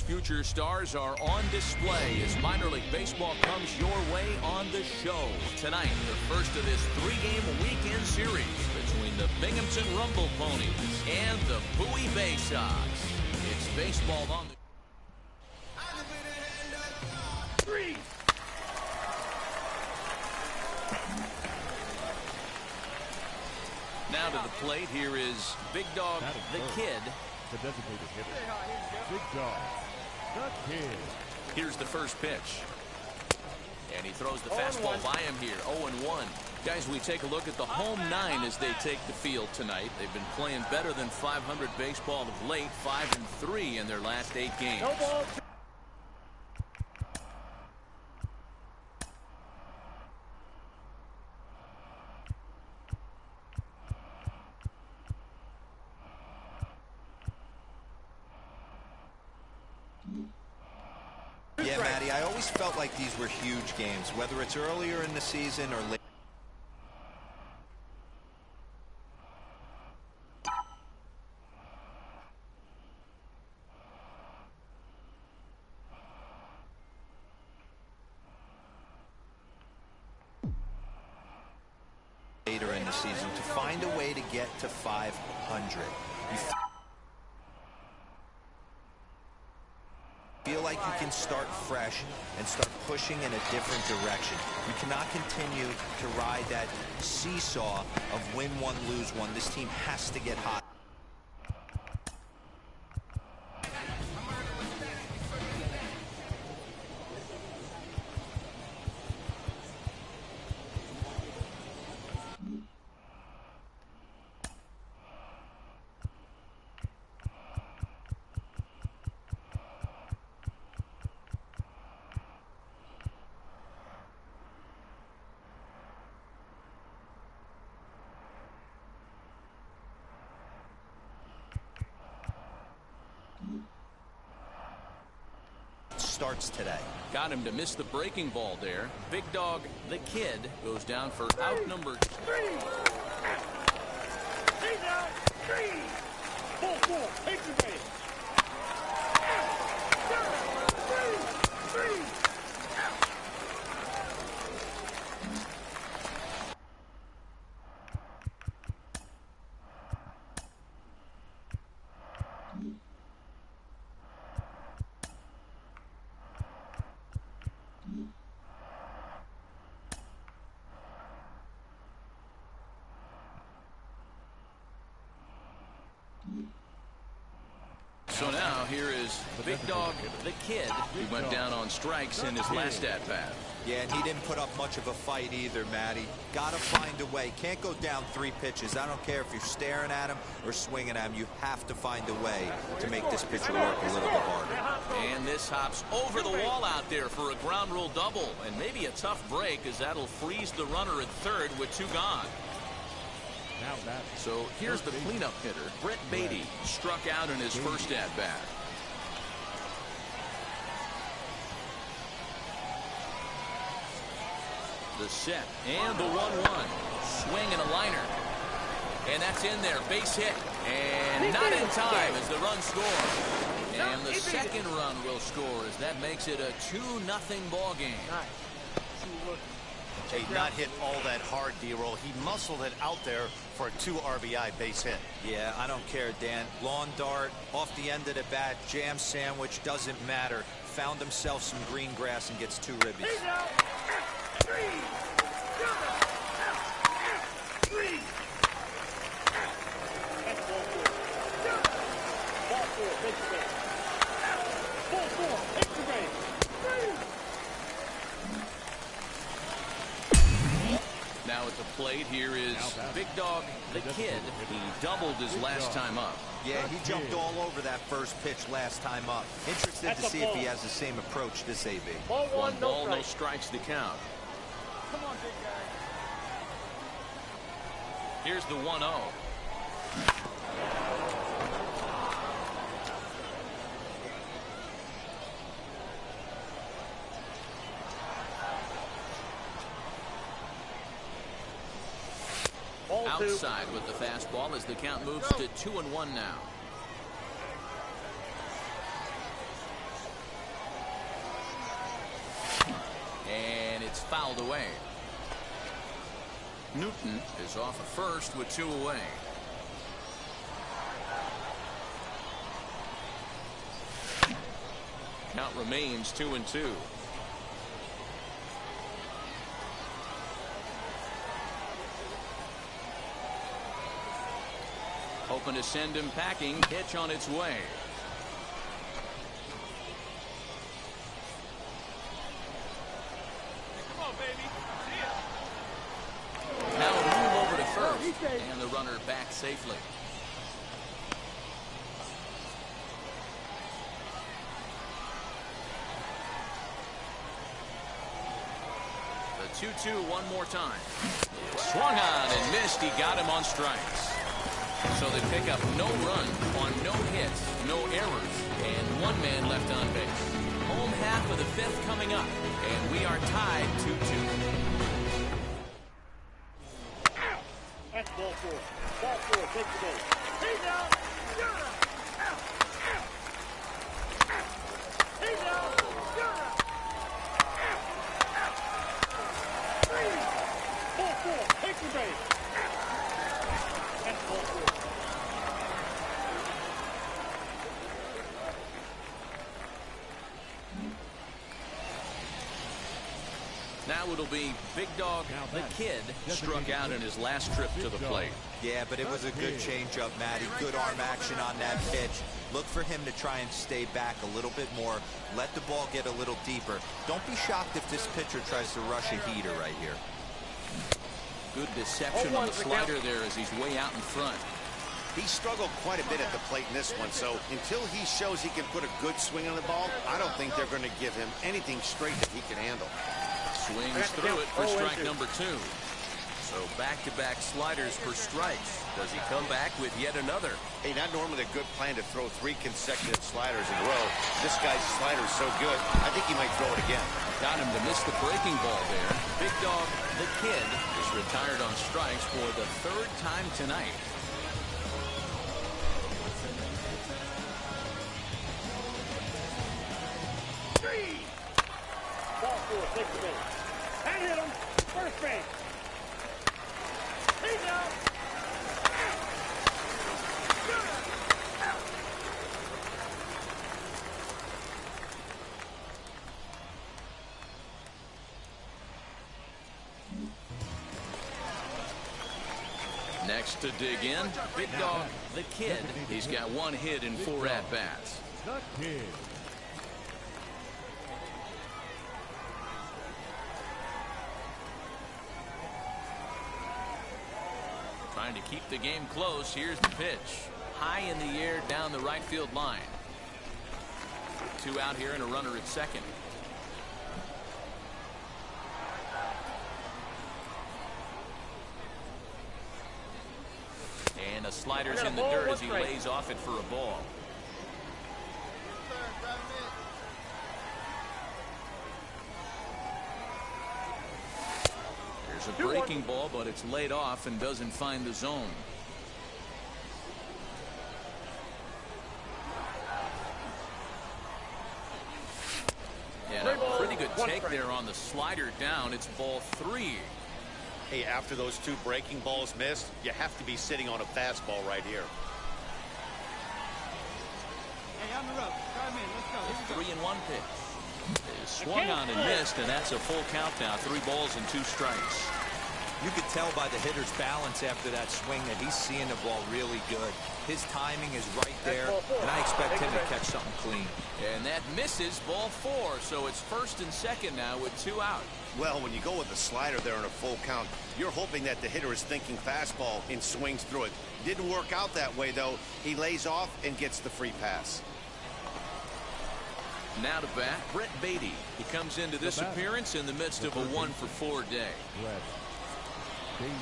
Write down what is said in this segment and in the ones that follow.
future stars are on display as minor league baseball comes your way on the show. Tonight, the first of this three-game weekend series between the Binghamton Rumble Ponies and the Bowie Bay Sox. It's baseball on the... Three. Now to the plate, here is Big Dog, the Kid. The designated hitter, Big Dog, the Kid. Here's the first pitch. And he throws the fastball by him here, 0-1. Guys, we take a look at the home nine as they take the field tonight. They've been playing better than 500 baseball of late, 5-3 in their last 8 games. No ball. Yeah, Matty, I always felt like these were huge games, whether it's earlier in the season or late. Later in the season to find a way to get to 500. Feel like you can start fresh and start pushing in a different direction. You cannot continue to ride that seesaw of win one, lose one. This team has to get hot. Starts today. Got him to miss the breaking ball there. Big Dog, the Kid, goes down for out number 3. He's out. 3. 4-4. Take the base. 3. So now here is Big Dog, the Kid, who went down on strikes in his last at-bat. Yeah, and he didn't put up much of a fight either, Matty. Got to find a way. Can't go down 3 pitches. I don't care if you're staring at him or swinging at him. You have to find a way to make this pitcher work a little bit harder. And this hops over the wall out there for a ground rule double. And maybe a tough break, as that'll freeze the runner at third with 2 gone. So here's the cleanup hitter. Brett Beatty struck out in his first at-bat. The set and the 1-1. Swing and a liner. And that's in there. Base hit. And not in time as the run scores. And the second run will score as that makes it a 2-0 ball game. He not hit all that hard, D-roll. He muscled it out there for a 2 RBI base hit. Yeah, I don't care, Dan. Lawn dart, off the end of the bat, jam sandwich, doesn't matter. Found himself some green grass and gets 2 ribbies. He's out. 3. 3. That's ball 4. Take the base. 4-4. Take the base. 3. Now at the plate, here is Big Dog, the Kid. He doubled his last time up. Yeah, he jumped all over that first pitch last time up. Interested to see if he has the same approach this AB. Ball 1, no ball, strike. no strikes to count. Come on, big guy. Here's the 1-0. Outside with the fastball as the count moves to 2-1 now. It's fouled away. Newton is off at first with 2 away. Count remains 2-2. Hoping to send him packing. Pitch on its way. Come on, baby. See ya. Now a move over to first, and the runner back safely. The 2-2 one more time. Swung on and missed. He got him on strikes. So they pick up no run on no hits, no errors, and 1 man left on base. Home half of the 5th coming up, and we are tied 2-2. That's ball 4. Ball 4, take the base. He's out. You're out. Out. Out. He's out. You're out. Out. 3. Ball 4, take the base. That's ball 4. Now it'll be Big Dog, the kid, struck out in his last trip to the plate. Yeah, but it was a good changeup, Matty. Good arm action on that pitch. Look for him to try and stay back a little bit more. Let the ball get a little deeper. Don't be shocked if this pitcher tries to rush a heater right here. Good deception on the slider there as he's way out in front. He struggled quite a bit at the plate in this one, so until he shows he can put a good swing on the ball, I don't think they're going to give him anything straight that he can handle. Swings through it for strike number 2. So back-to-back sliders for strikes. Does he come back with yet another? Hey, not normally a good plan to throw 3 consecutive sliders in a row. This guy's slider is so good, I think he might throw it again. Got him to miss the breaking ball there. Big Dog, the kid, is retired on strikes for the 3rd time tonight. Ball 4, take the base. And hit him. First base. He's out. Next to dig in, Big Dog, the kid. He's got 1 hit in 4 at-bats. The kid. Trying to keep the game close. Here's the pitch. High in the air down the right field line. 2 out here and a runner at second. And a slider's in the dirt as he lays off it for a ball. There's a breaking ball, but it's laid off and doesn't find the zone. Yeah, a pretty good take there on the slider down. It's ball 3. Hey, after those 2 breaking balls missed, you have to be sitting on a fastball right here. Hey, on the road. Come in. Let's go. 3-1 pitch. Is swung on and missed, and that's a full count now. 3 balls and 2 strikes. You could tell by the hitter's balance after that swing that he's seeing the ball really good. His timing is right there, and I expect him to catch something clean. And that misses ball 4, so it's first and second now with 2 out. Well, when you go with the slider there in a full count, you're hoping that the hitter is thinking fastball and swings through it. Didn't work out that way, though. He lays off and gets the free pass. Now to bat, Brett Beatty. He comes into this appearance in the midst of a 1-for-4 day. Brett Beatty.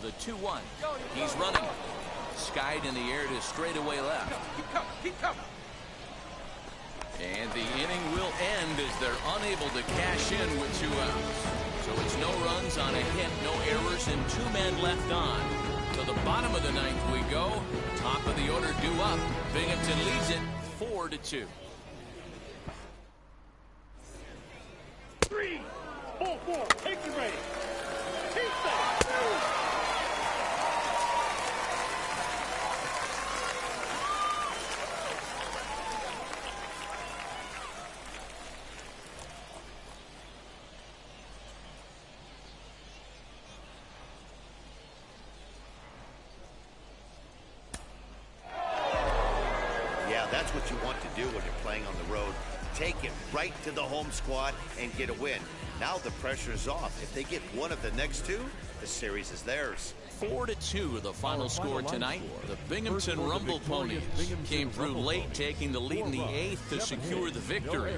The 2-1. He's running. Skied in the air to straightaway left. Keep coming. And the inning will end as they're unable to cash in with 2 outs. So it's no runs on a hit, no errors, and 2 men left on. To the bottom of the 9th we go. Top of the order due up. Binghamton leads it 4-2. 3, ball 4, take it ready. Keep that. Yeah, that's what you want to do when you're playing on the road. Take it right to the home squad and get a win. Now the pressure's off. If they get one of the next two, the series is theirs. 4-2 the final score tonight. The Binghamton Rumble Ponies came through late, taking the lead in the 8th to secure the victory.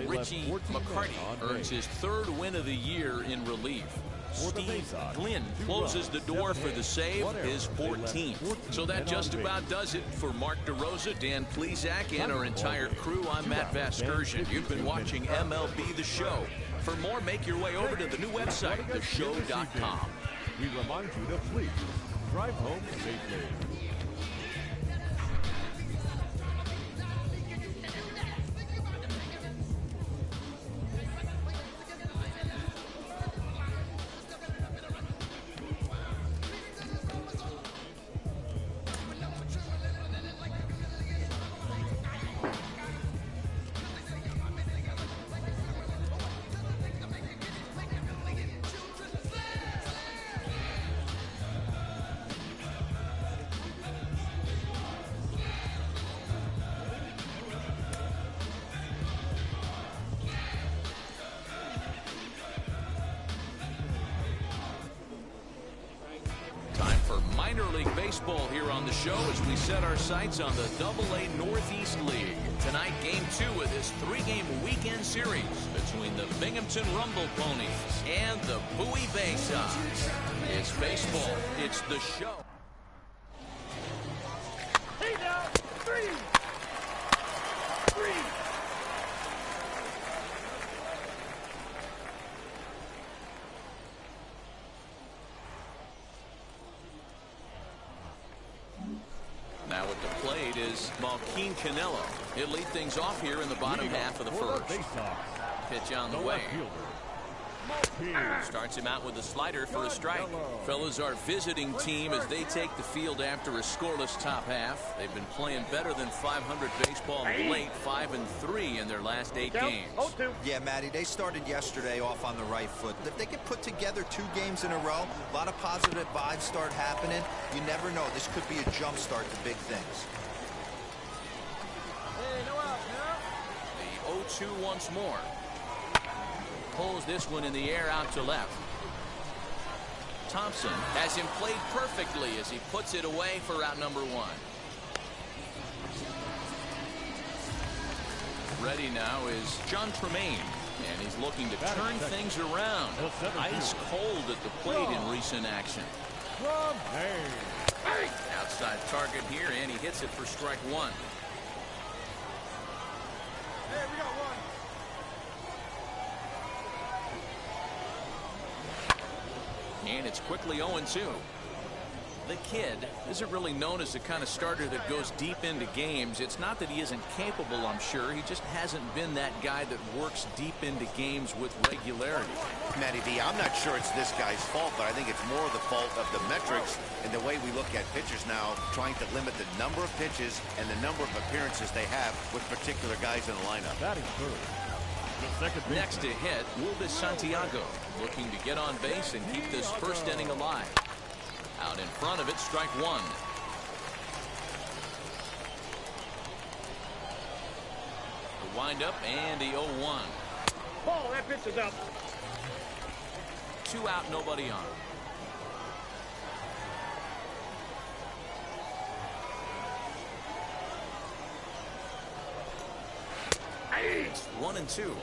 Richie McCarty earns his 3rd win of the year in relief. Steve Glynn closes the door for the save, his 14th. So that just about does it for Mark DeRosa, Dan Plezak, and our entire crew. I'm Matt Vasgersian. You've been watching MLB The Show. For more, make your way over to the new website, theshow.com. We remind you to please drive home safely. Minor League Baseball here on the show as we set our sights on the AA Northeast League. Tonight, Game 2 of this 3-game weekend series between the Binghamton Rumble Ponies and the Bowie Bay Sox. It's baseball. It's the show. Hey now, 3. Now at the plate is Malquin Canelo. He'll lead things off here in the bottom half of the first. Pitch on the way. Starts him out with a slider for a strike. Fellas, our visiting team as they take the field after a scoreless top half. They've been playing better than 500 baseball of late, 5-3 in their last 8 games. Yeah, Matty, they started yesterday off on the right foot. If they could put together 2 games in a row, a lot of positive vibes start happening. You never know. This could be a jump start to big things. The 0-2 once more. Pulls this one in the air out to left. Thompson has him played perfectly as he puts it away for out number 1. Ready now is John Tremaine, and he's looking to turn things around. Ice cold at the plate in recent action. Outside target here, and he hits it for strike 1. Hey, we got 1. And it's quickly 0-2. The kid isn't really known as the kind of starter that goes deep into games. It's not that he isn't capable, I'm sure. He just hasn't been that guy that works deep into games with regularity. Matty V, I'm not sure it's this guy's fault, but I think it's more the fault of the metrics and the way we look at pitchers now, trying to limit the number of pitches and the number of appearances they have with particular guys in the lineup. Next to hit will be Santiago, looking to get on base and keep this first inning alive. Out in front of it, strike 1. The windup and the 0-1. Ball, that pitch is up. 2 out, nobody on. It's 1-2.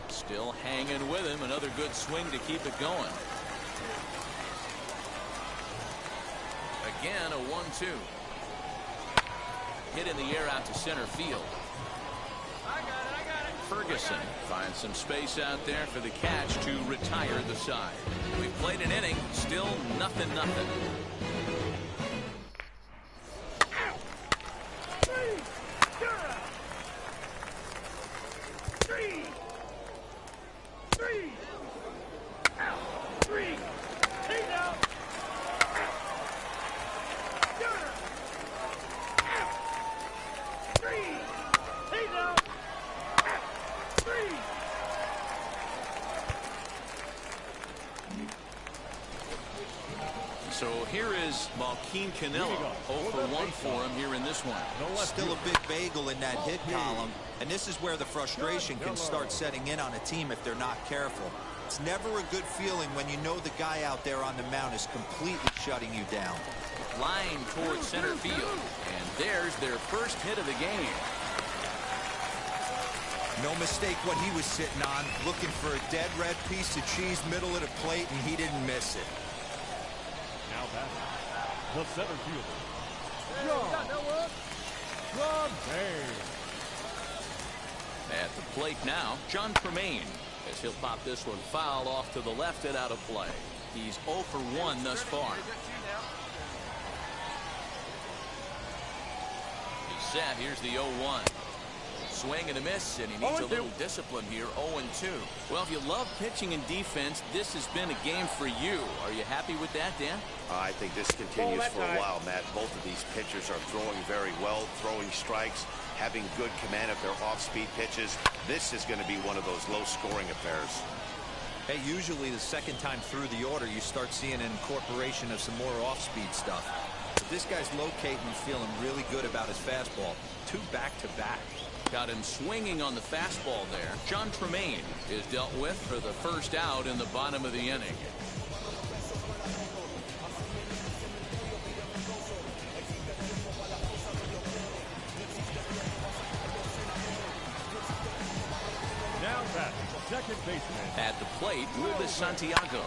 Still hanging with him. Another good swing to keep it going. Again, a 1-2. Hit in the air out to center field. Ferguson finds some space out there for the catch to retire the side. We've played an inning, still 0-0. So here is Malquin Canelo, 0 for 1 for him here in this one. Still a big bagel in that hit column, and this is where the frustration can start setting in on a team if they're not careful. It's never a good feeling when you know the guy out there on the mound is completely shutting you down. Line towards center field, and there's their first hit of the game. No mistake what he was sitting on, looking for a dead red piece of cheese middle of the plate, and he didn't miss it. Now batting, the center fielder, John Tremaine. At the plate now, John Tremaine, as he'll pop this one foul off to the left and out of play. He's 0 for 1 thus far. He's set. Here's the 0-1. Swing and a miss, and he needs a little discipline here. 0-2. Well, if you love pitching and defense, this has been a game for you. Are you happy with that, Dan? I think this continues for a while, Matt. Both of these pitchers are throwing very well, throwing strikes, having good command of their off-speed pitches. This is going to be one of those low-scoring affairs. Hey, usually the second time through the order, you start seeing an incorporation of some more off-speed stuff. But this guy's locating and feeling really good about his fastball. 2 back-to-back. Got him swinging on the fastball there. John Tremaine is dealt with for the first out in the bottom of the inning. Now batting, second baseman. At the plate, Wilbus Santiago.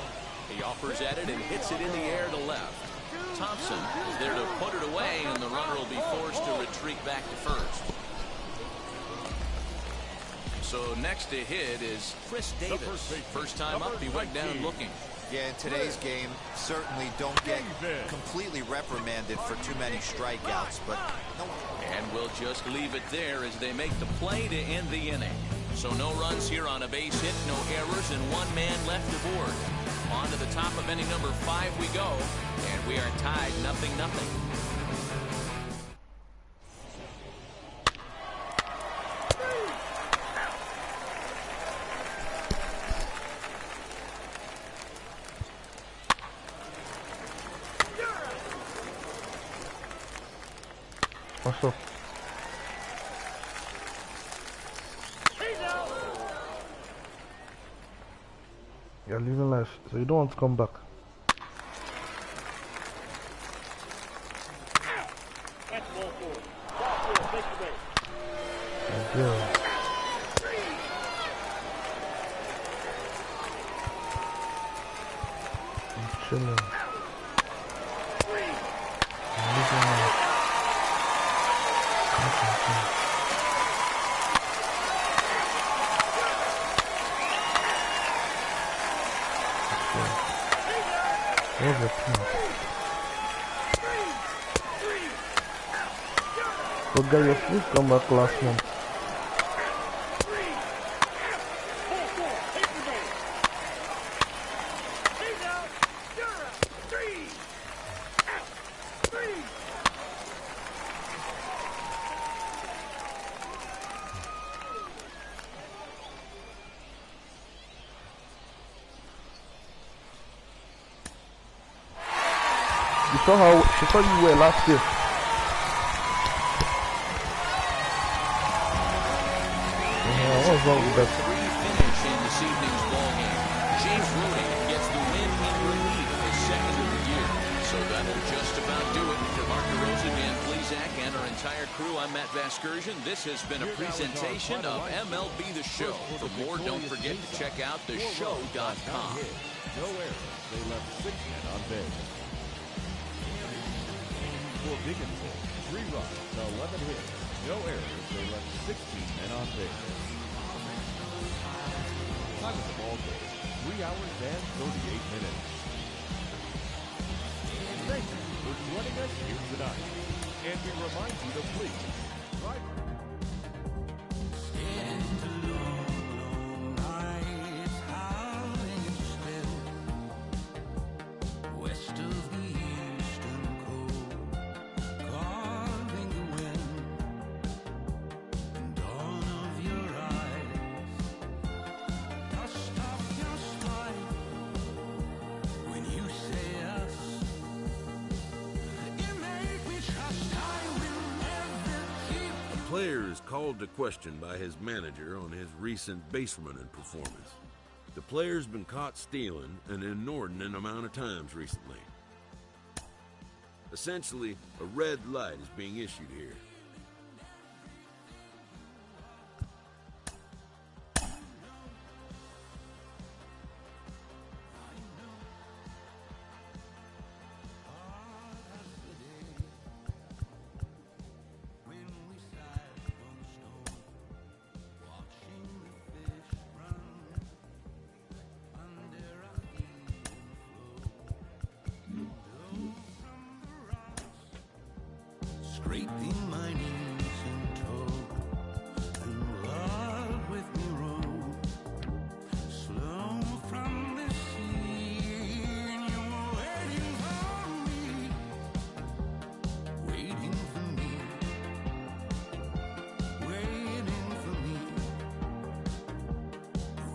He offers at it and hits it in the air to left. Thompson is there to put it away, and the runner will be forced to retreat back to first. So next to hit is Chris Davis. First time up, he went down looking. Yeah, in today's game, certainly don't get completely reprimanded for too many strikeouts, but no. And we'll just leave it there as they make the play to end the inning. So no runs here on a base hit, no errors, and 1 man left aboard. On to the top of inning number 5 we go, and we are tied 0-0. What's up? You're leaving life, so you don't want to come back. That's ball 4. Ball 4, take the base. Yeah. I'm chilling. I'm leaving life. Where's the team? But guy, your food come back last month. You saw how she thought you were last year. What's wrong with that? 3 finish in this evening's ball game. James Roddy gets the win in relief, his 2nd of the year. So that'll just about do it. For Mark DeRosa, Dan Plesac, and our entire crew, I'm Matt Vasgersian. This has been a presentation of MLB The Show. For more, don't forget to check out theshow.com. No errors. They left 6 men on base. For Binghamton, 3 runs, 11 hits, no errors. They left 16 men on base. Time of the ball game, 3 hours and 38 minutes. Thank you for joining us here tonight. And we remind you to please drive. The player is called to question by his manager on his recent base running performance. The player's been caught stealing an inordinate amount of times recently. Essentially, a red light is being issued here. Scraping my knees in tow, and love with me roll slow from the sea, and you were waiting for me, waiting for me, waiting for me,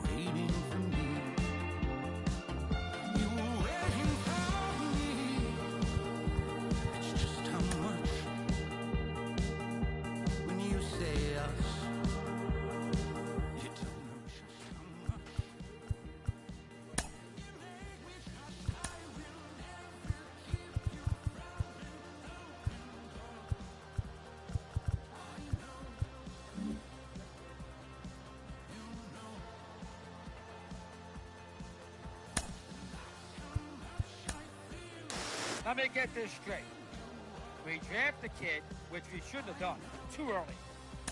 waiting for me. You were waiting for me. It's just how much. When you say us, you don't know just how much. You make me trust I will never keep you from an open door. I know, you know. Let me get this straight. We drafted the kid, which we shouldn't have done, too early.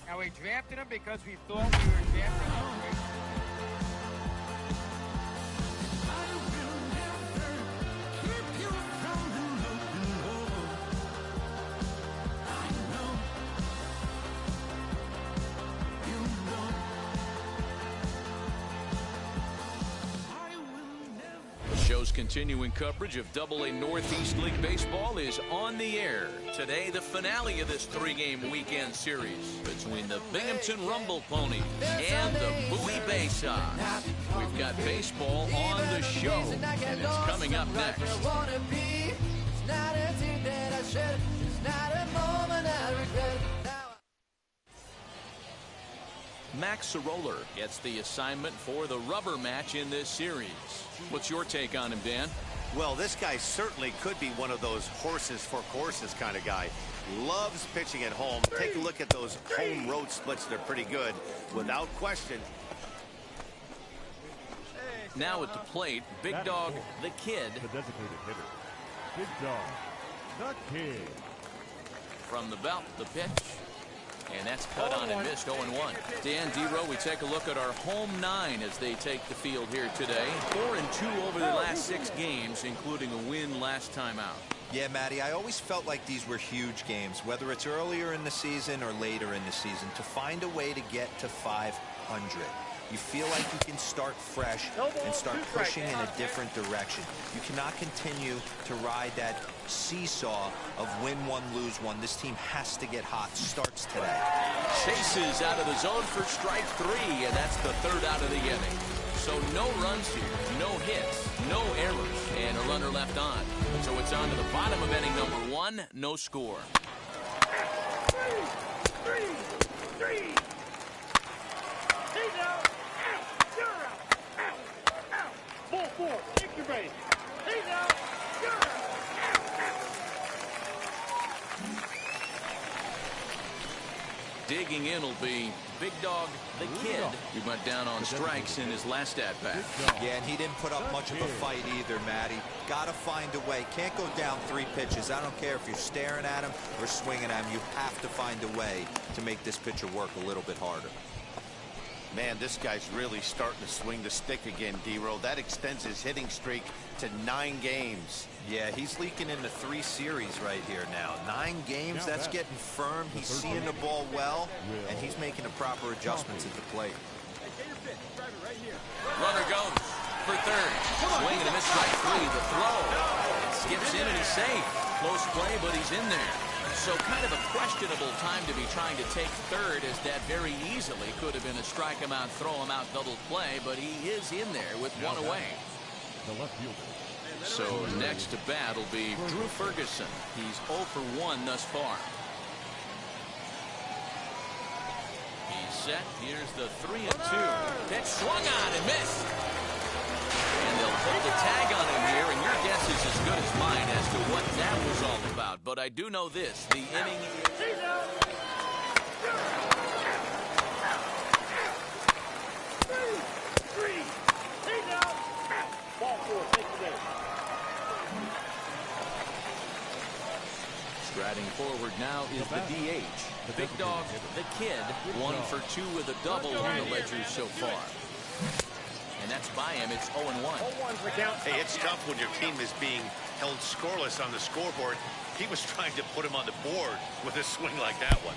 And we drafted him because we thought we were drafting him. I will never keep you from an open door. I know, you know. I will never. The show's continuing coverage of AA Northeast League Baseball is on the air. Today, the finale of this three-game weekend series between the Binghamton Rumble Ponies and the Bowie Bay Sox. We've got baseball on the show, and it's coming up next. Max Soroller gets the assignment for the rubber match in this series. What's your take on him, Dan? Well, this guy certainly could be one of those horses for courses kind of guy. Loves pitching at home. Take a look at those home road splits. They're pretty good, without question. Now at the plate, Big Dog, the Kid. The designated hitter, Big Dog, the Kid. From the belt, the pitch. And that's cut on and missed, 0-1. Dan Dero, we take a look at our home nine as they take the field here today. 4-2 over the last 6 games, including a win last time out. Yeah, Matty, I always felt like these were huge games, whether it's earlier in the season or later in the season, to find a way to get to 500. You feel like you can start fresh and start pushing in a different direction. You cannot continue to ride that seesaw of win one, lose one. This team has to get hot. Starts today. Chases out of the zone for strike 3, and that's the 3rd out of the inning. So no runs here, no hits, no errors, and a runner left on. So it's on to the bottom of inning number 1, no score. Three. He's out. You're out. Out. Ball 4. Take your base. He's out. You're out. Digging in will be Big Dog, the Kid, who went down on strikes in his last at-bat. Yeah, and he didn't put up much of a fight either, Matty. Got to find a way. Can't go down 3 pitches. I don't care if you're staring at him or swinging at him. You have to find a way to make this pitcher work a little bit harder. Man, this guy's really starting to swing the stick again, D-Roll. That extends his hitting streak to 9 games. Yeah, he's leaking into 3 series right here now. 9 games, that's getting firm. He's seeing the ball well, and he's making the proper adjustments at the plate. Runner goes for third. Swing and a miss, strike 3. The throw. Skips in and he's safe. Close play, but he's in there. So kind of a questionable time to be trying to take third, as that very easily could have been a strike him out, throw him out, double play, but he is in there with one away. The left fielder. So next to bat will be Drew Ferguson. He's 0 for 1 thus far. He's set. Here's the 3-2. Pitch swung on and missed. And they'll put the tag on him here, and your guess is as good as mine as to what that was all about. But I do know this. The inning is... Ball 4, take the day. Striding forward now is the DH. Big Dog, the Kid, 1 for 2 with a double on the ledger so far. And that's by him. It's 0-1. 0-1's the count. Hey, it's tough when your team is being held scoreless on the scoreboard. He was trying to put him on the board with a swing like that one.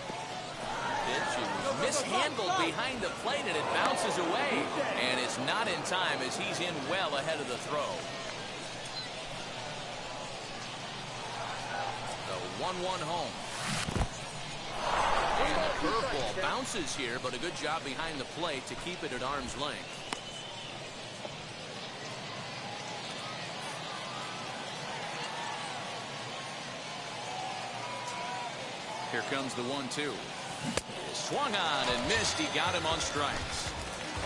Pitch is mishandled behind the plate, and it bounces away. And it's not in time, as he's in well ahead of the throw. The 1-1 home. And the curveball bounces here, but a good job behind the plate to keep it at arm's length. Here comes the 1-2. Swung on and missed. He got him on strikes.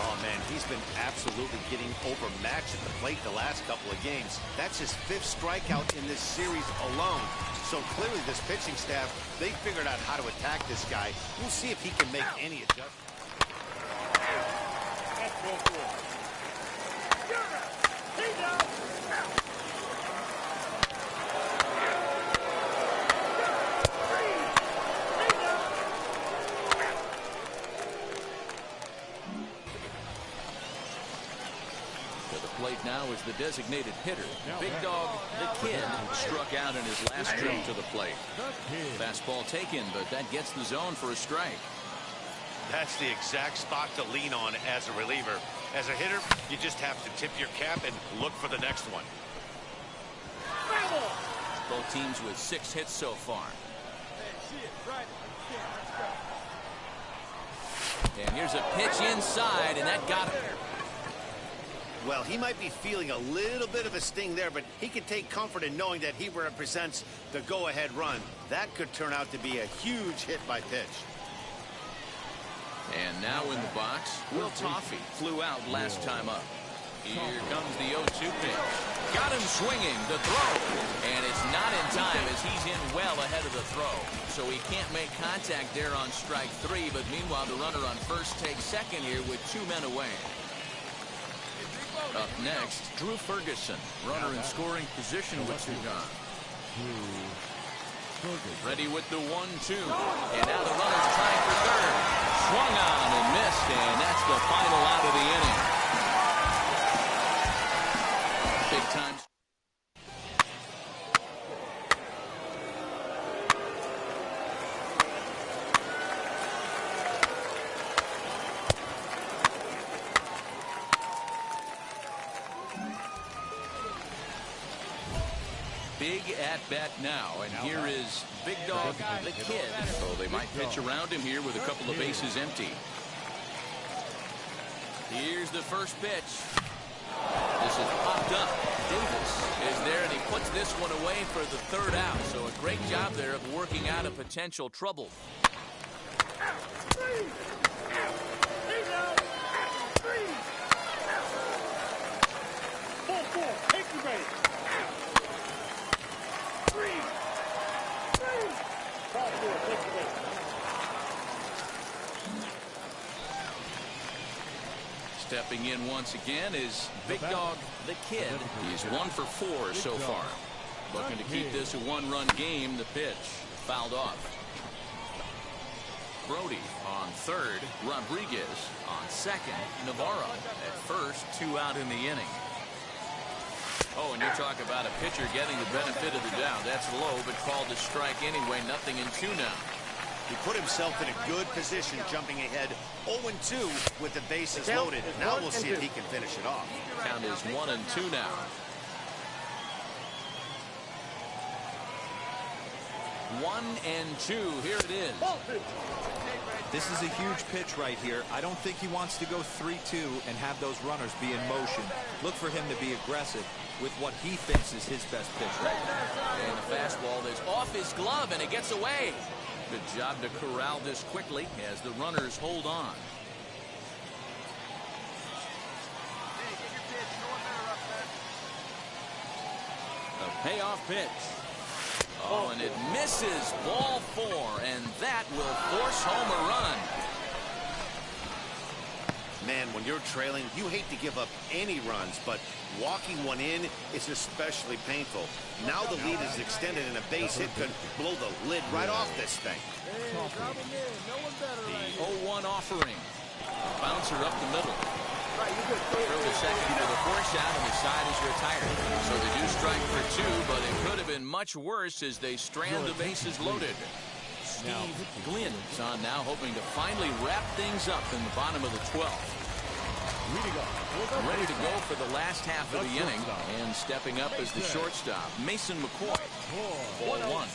Oh, man, he's been absolutely getting overmatched at the plate the last couple of games. That's his 5th strikeout in this series alone. So clearly this pitching staff, they figured out how to attack this guy. We'll see if he can make any adjustments. That's ball 4. He's out. Plate now is the designated hitter. Big Dog, the Kid, struck out in his last trip to the plate. Fastball taken, but that gets the zone for a strike. That's the exact spot to lean on as a reliever. As a hitter, you just have to tip your cap and look for the next one. Both teams with 6 hits so far. And here's a pitch inside, and that got him. Well, he might be feeling a little bit of a sting there, but he can take comfort in knowing that he represents the go-ahead run. That could turn out to be a huge hit by pitch. And now in the box, Will Toffee flew out last time up. Here comes the 0-2 pitch. Got him swinging, the throw. And it's not in time, as he's in well ahead of the throw. So he can't make contact there on strike 3, but meanwhile the runner on first takes second here with 2 men away. Up next, Drew Ferguson, runner in scoring position with 2 gone. Ready with the 1-2. And now the runner's trying for third. Swung on and missed, and that's the final out of the inning. Big time. Big at-bat now, and here is Big Dog, the Kid. So they might pitch around him here with a couple of bases empty. Here's the first pitch. This is popped up. Davis is there, and he puts this one away for the 3rd out. So a great job there of working out a potential trouble. Ball 4, take the base. Ball 4, take the base. Stepping in once again is Big Dog, the Kid. He's 1 for 4 so far. Looking to keep this a 1-run game. The pitch fouled off. Brody on third. Rodriguez on second. Navarro at first. 2 out in the inning. Oh, and you talk about a pitcher getting the benefit of the doubt. That's low, but called a strike anyway. 0-2 now. He put himself in a good position, jumping ahead 0-2 with the bases loaded. Now we'll see if he can finish it off. Count is 1-2 now. 1-2. Here it is. This is a huge pitch right here. I don't think he wants to go 3-2 and have those runners be in motion. Look for him to be aggressive with what he thinks is his best pitch right now. And the fastball is off his glove, and it gets away. Good job to corral this quickly as the runners hold on. A payoff pitch. Oh, and it misses. Ball 4, and that will force home a run. Man, when you're trailing, you hate to give up any runs, but walking one in is especially painful. Now the lead is extended, and a base hit could blow the lid right off this thing. The 0-1 offering. Bouncer up the middle. Throw to second into the 4 shot, and the side is retired. So they do strike for 2, but it could have been much worse as they strand the bases loaded. Steve Glynn is on now, hoping to finally wrap things up in the bottom of the 12th. Ready to go for the last half of the inning, and stepping up as the shortstop, Mason McCoy. 1-1.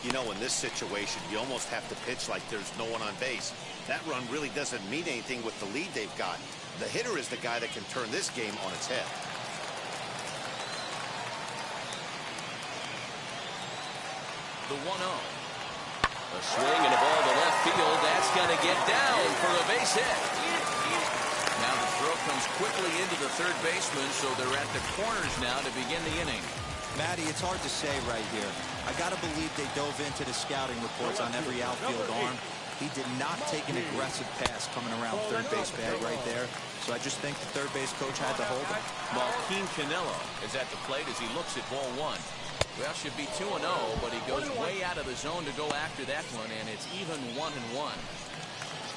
You know, in this situation, you almost have to pitch like there's no one on base. That run really doesn't mean anything with the lead they've got. The hitter is the guy that can turn this game on its head. The 1-0. A swing and a ball to left field. That's going to get down for a base hit. Now the throw comes quickly into the third baseman, so they're at the corners now to begin the inning. Matty, it's hard to say right here. I got to believe they dove into the scouting reports on every outfield arm. He did not take an aggressive pass coming around third base bag right there. So I just think the third base coach had to hold him. Marquin Canelo is at the plate as he looks at ball 1. Well, should be 2-0, but he goes way out of the zone to go after that one, and it's even 1-1.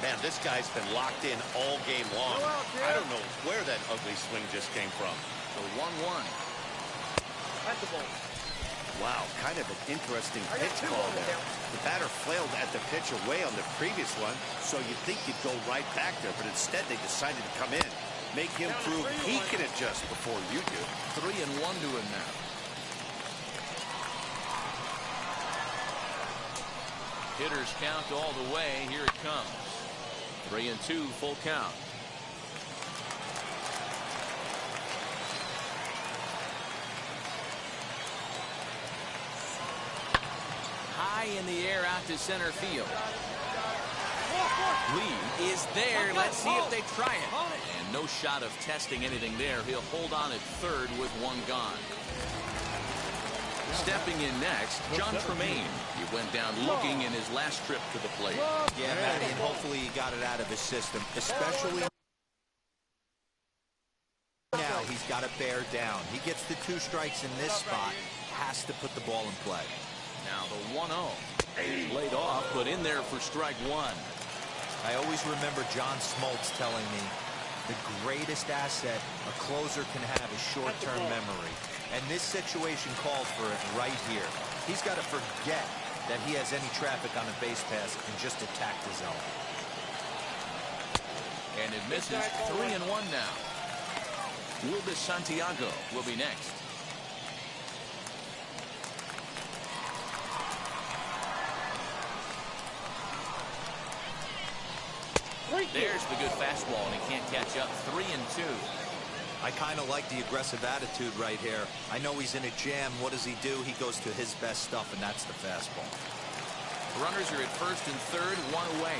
Man, this guy's been locked in all game long. I don't know where that ugly swing just came from. The 1-1. Wow, kind of an interesting pitch call there. The batter flailed at the pitch away on the previous one, so you'd think he'd go right back there, but instead they decided to come in. Make him prove he can adjust before you do. 3-1 to him now. Hitters count all the way. Here it comes. 3-2, full count. High in the air out to center field. Lee is there. Let's see if they try it. And no shot of testing anything there. He'll hold on at third with 1 gone. Stepping in next, John Tremaine. He went down looking in his last trip to the plate. Yeah, Matty, and hopefully he got it out of his system, especially now he's got to bear down. He gets the 2 strikes in this spot, has to put the ball in play. Now the 1-0. Laid off, but in there for strike 1. I always remember John Smoltz telling me the greatest asset a closer can have is short-term memory. And this situation calls for it right here. He's got to forget that he has any traffic on a base pass and just attack the zone. And it misses. 3-1 now. Wilbur Santiago will be next. There's the good fastball, and he can't catch up. 3-2. I kind of like the aggressive attitude right here. I know he's in a jam. What does he do? He goes to his best stuff, and that's the fastball. Runners are at first and third, 1 away.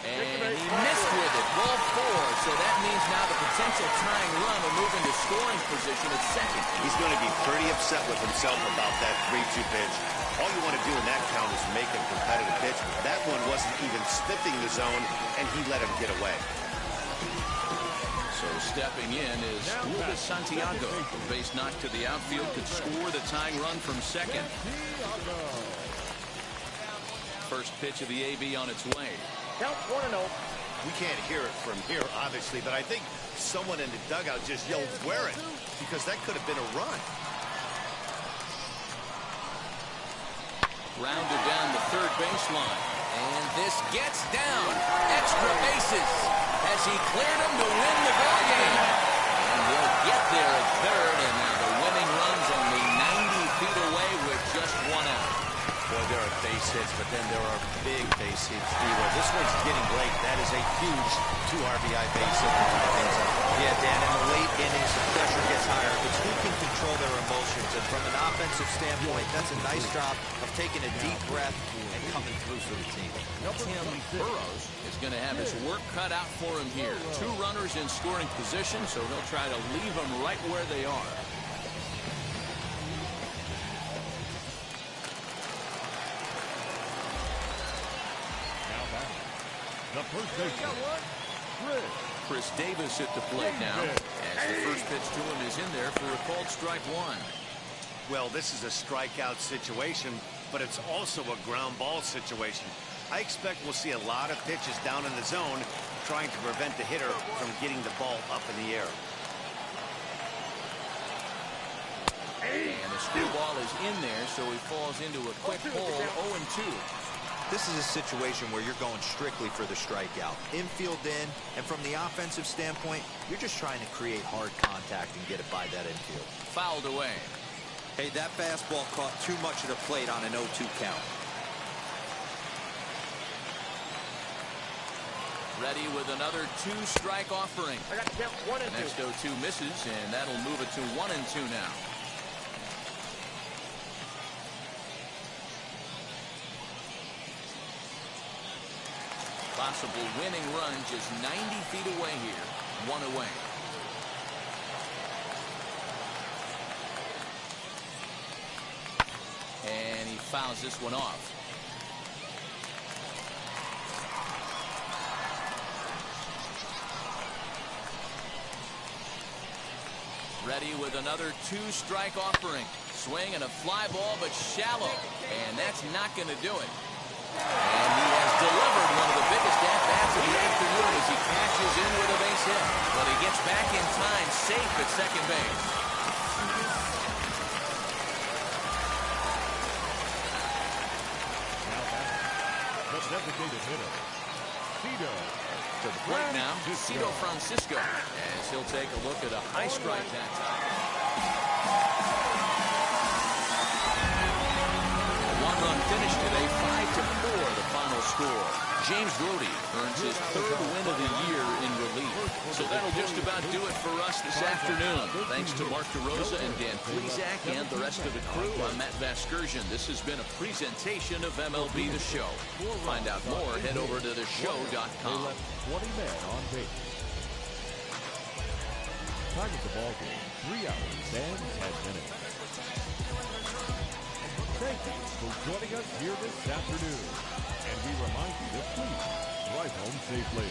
And he missed with it. Ball 4. So that means now the potential tying run will move into scoring position at second. He's going to be pretty upset with himself about that 3-2 pitch. All you want to do in that count is make a competitive pitch. That one wasn't even sniffing the zone, and he let him get away. So stepping in is Lucas Santiago. Base knock to the outfield could score the tying run from second. First pitch of the AB on its way. Count 1-0. We can't hear it from here, obviously, but I think someone in the dugout just yelled, "Wear it," because that could have been a run. Rounded down the third baseline. And this gets down. Extra bases as he cleared him to win the ball game. And they'll get there at third, and now the winning run's only 90 feet away with just one out. Boy, there are base hits, but then there are big base hits. This one's getting late. That is a huge 2 RBI base hit. Yeah, Dan, in the late innings, the pressure gets higher. It's who can control their emotions. And from an offensive standpoint, that's a nice job of taking a deep breath and coming through for the team. Tim Burrows is going to have his work cut out for him here. 2 runners in scoring position, so he'll try to leave them right where they are. Now back. The first baseman, Chris Davis at the plate now, as the first pitch to him is in there for a called strike 1. Well, this is a strikeout situation, but it's also a ground ball situation. I expect we'll see a lot of pitches down in the zone trying to prevent the hitter from getting the ball up in the air. And the screwball is in there, so he falls into a quick hole, 0-2. This is a situation where you're going strictly for the strikeout. Infield in, and from the offensive standpoint, you're just trying to create hard contact and get it by that infield. Fouled away. Hey, that fastball caught too much of the plate on an 0-2 count. Ready with another 2-strike offering. I got to count 1 and 2. Next 0-2 misses, and that'll move it to 1-2 now. Possible winning run just 90 feet away here. 1 away. And he fouls this one off. Ready with another 2-strike offering. Swing and a fly ball, but shallow. And that's not going to do it. And he has delivered one of the biggest at-bats of the afternoon as he cashes in with a base hit. But he gets back in time, safe at second base. now back. The designated hitter, Cito. To the plate now, Cito Francisco, as he'll take a look at a high strike that time. A 1-run finish today, 5-4 the final score. James Brody earns his 3rd win of the year in relief. So that'll just about do it for us this afternoon. Thanks to Mark DeRosa and Dan Plesac and the rest of the crew. I'm Matt Vasgersian. This has been a presentation of MLB The Show. To find out more, head over to theshow.com. They left 20 men on base. Time of the ball game, 3 hours and 10 minutes. Thank you for joining us here this afternoon. And we remind you to please drive home safely.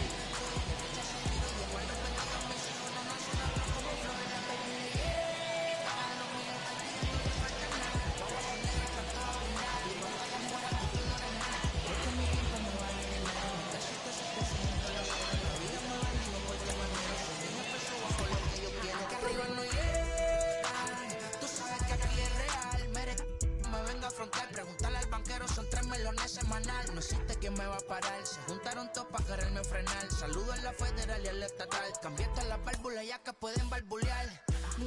Preguntarle al banquero, son 3 melones semanal. No existe quien me va a parar. Se juntaron todos para quererme frenar. Saludo a la federal y a la estatal. Cambié todas las válvulas ya que pueden barbulear.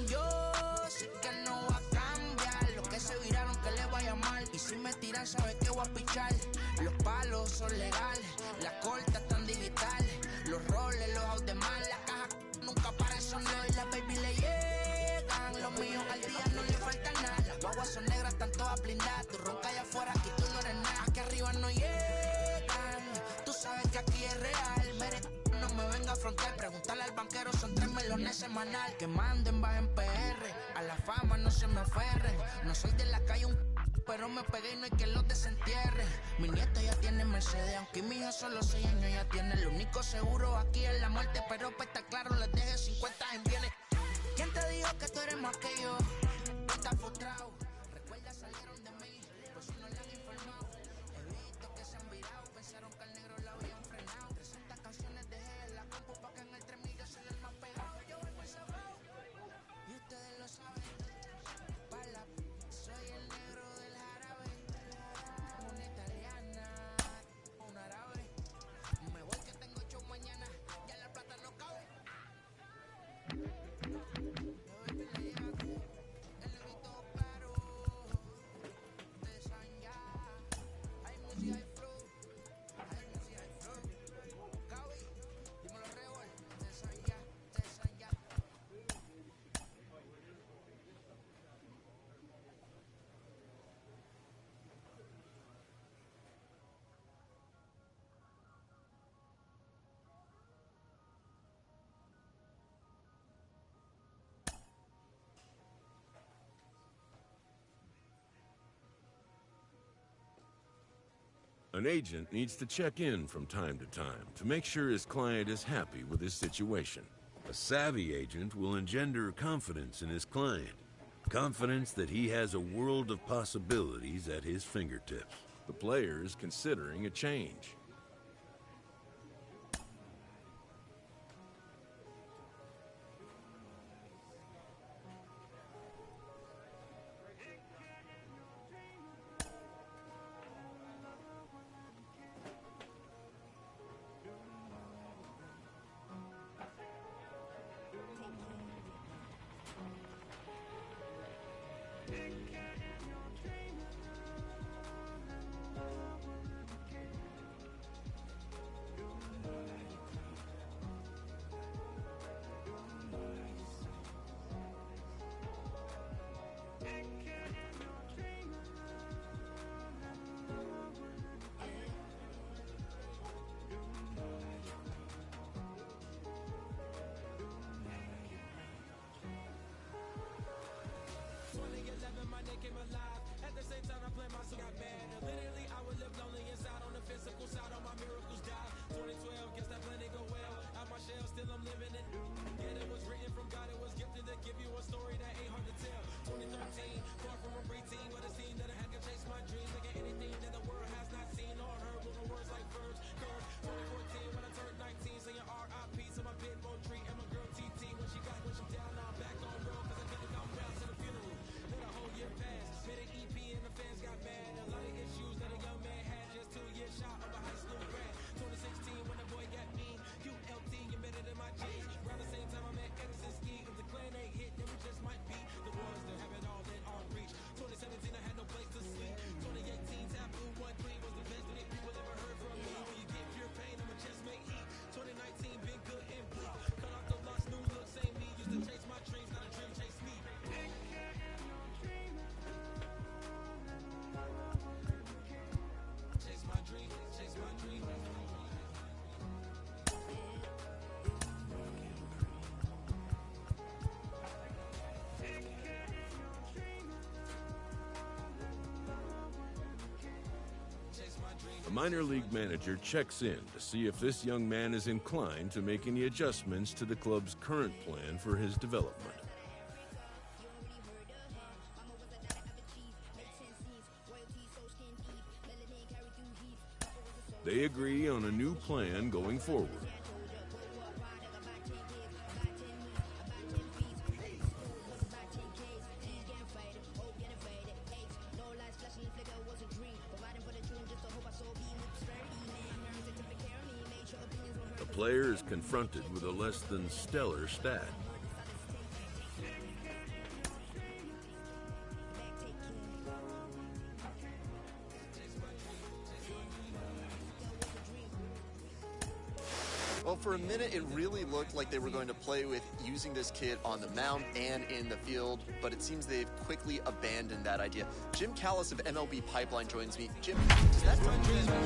Yo sé que no va a cambiar. Los que se viraron que le vaya mal. Y si me tiran, sabes que voy a pichar. Los palos son legales. Las cortas están digitales. Los roles, los out de mal. Las cajas nunca paran, son los y las baby le llegan. Los míos al día no le falta nada. Las guaguas son negras, están todas blindadas. Tú ronca allá afuera, aquí tú no eres nada. Aquí arriba no llegan. Tú sabes que aquí es real. Mere, no me venga a frontear. Preguntarle al banquero, son 3 melones semanal. Que manden, bajen PR. A la fama no se me aferren. No soy de la calle pero me pegué y no hay que los desentierre. Mi nieto ya tiene Mercedes, aunque mi hijo solo 6 años ya tiene. Lo único seguro aquí es la muerte, pero para estar claro les deje 50 en bienes. ¿Quién te dijo que tú eres más que yo? No estás frustrado. Recuerda salieron de mí, pues si no le han informado. He visto que se An agent needs to check in from time to time to make sure his client is happy with his situation. A savvy agent will engender confidence in his client. Confidence that he has a world of possibilities at his fingertips. The player is considering a change. A minor league manager checks in to see if this young man is inclined to make any adjustments to the club's current plan for his development. They agree on a new plan going forward. The player is confronted with a less than stellar stat. Well, for a minute, it really looked like they were going to play with using this kid on the mound and in the field, but it seems they've quickly abandoned that idea. Jim Callis of MLB Pipeline joins me. Jim, does that tell you anything?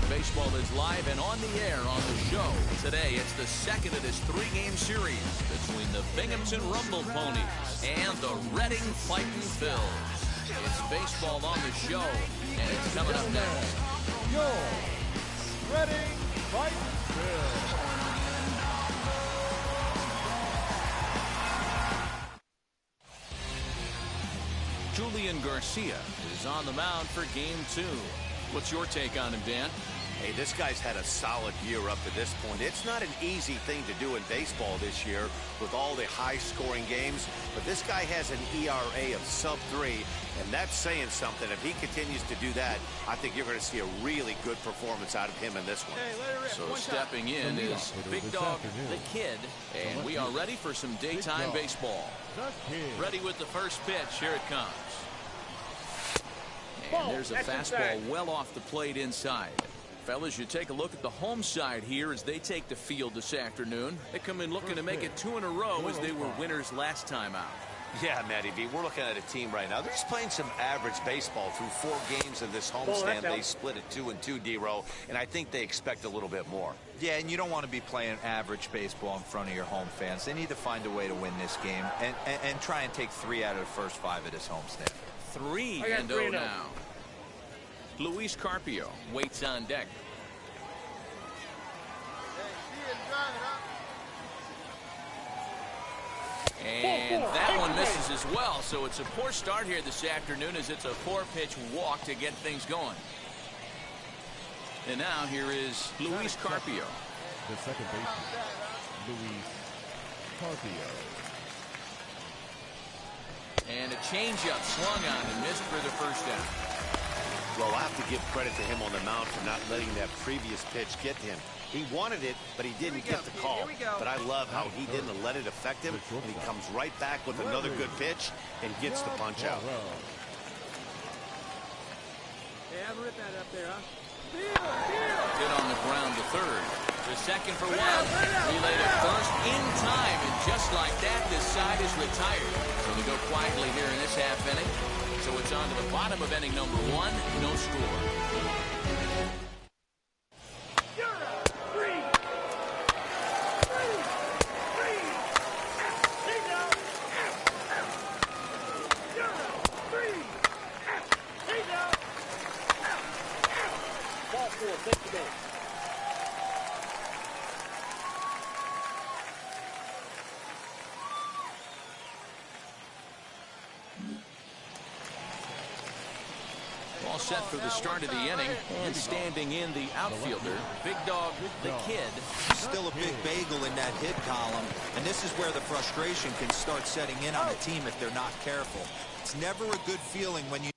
Baseball is live and on the air on the show. Today, it's the second of this three-game series between the Binghamton Rumble Ponies and the Reading Fightin' Phils. It's baseball on the show, and it's coming up next. Your Reading Fightin' Phils. Julian Garcia is on the mound for Game 2. What's your take on him, Dan? Hey, this guy's had a solid year up to this point. It's not an easy thing to do in baseball this year with all the high-scoring games, but this guy has an ERA of sub-3, and that's saying something. If he continues to do that, I think you're going to see a really good performance out of him in this one. So stepping in is Big Dog, the Kid, and we are ready for some daytime baseball. Ready with the first pitch. Here it comes. And there's a fastball well off the plate inside. Fellas, you take a look at the home side here as they take the field this afternoon. They come in looking to make it 2 in a row as they were winners last time out. Yeah, Matty B, we're looking at a team right now. They're just playing some average baseball through 4 games of this homestand. They split it 2-2, D-Row, and I think they expect a little bit more. Yeah, and you don't want to be playing average baseball in front of your home fans. They need to find a way to win this game and try and take 3 out of the first 5 of this homestand. 3-0 now. Luis Carpio waits on deck. And that one misses as well, so it's a poor start here this afternoon as it's a 4-pitch walk to get things going. And now here is Luis Carpio. The second baseman, Luis Carpio. And a changeup swung on and missed for the first down. Well, I have to give credit to him on the mound for not letting that previous pitch get to him. He wanted it, but he didn't get the call. But I love how he didn't let it affect him, and he comes right back with another good pitch and gets the punch out. Hit on the ground to third. The second for one. Relay to first in time, and just like that, this side is retired. So we go quietly here in this half inning. So it's on to the bottom of inning number 1, no score. All set for the start of the inning, and standing in the outfielder, Big Dog, the Kid. Still a big bagel in that hit column, and this is where the frustration can start setting in on the team if they're not careful. It's never a good feeling when you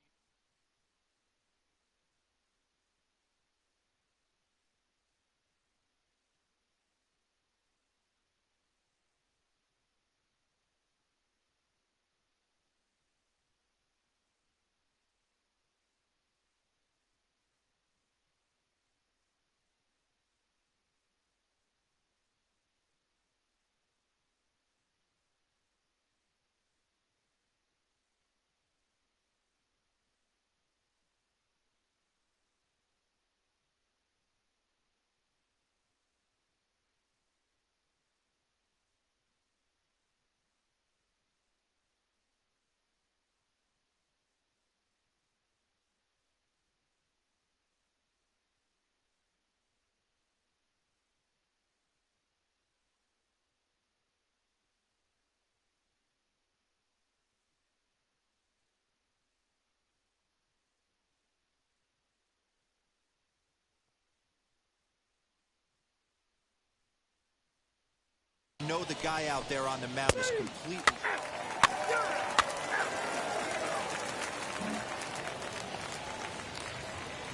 know the guy out there on the mound is completely...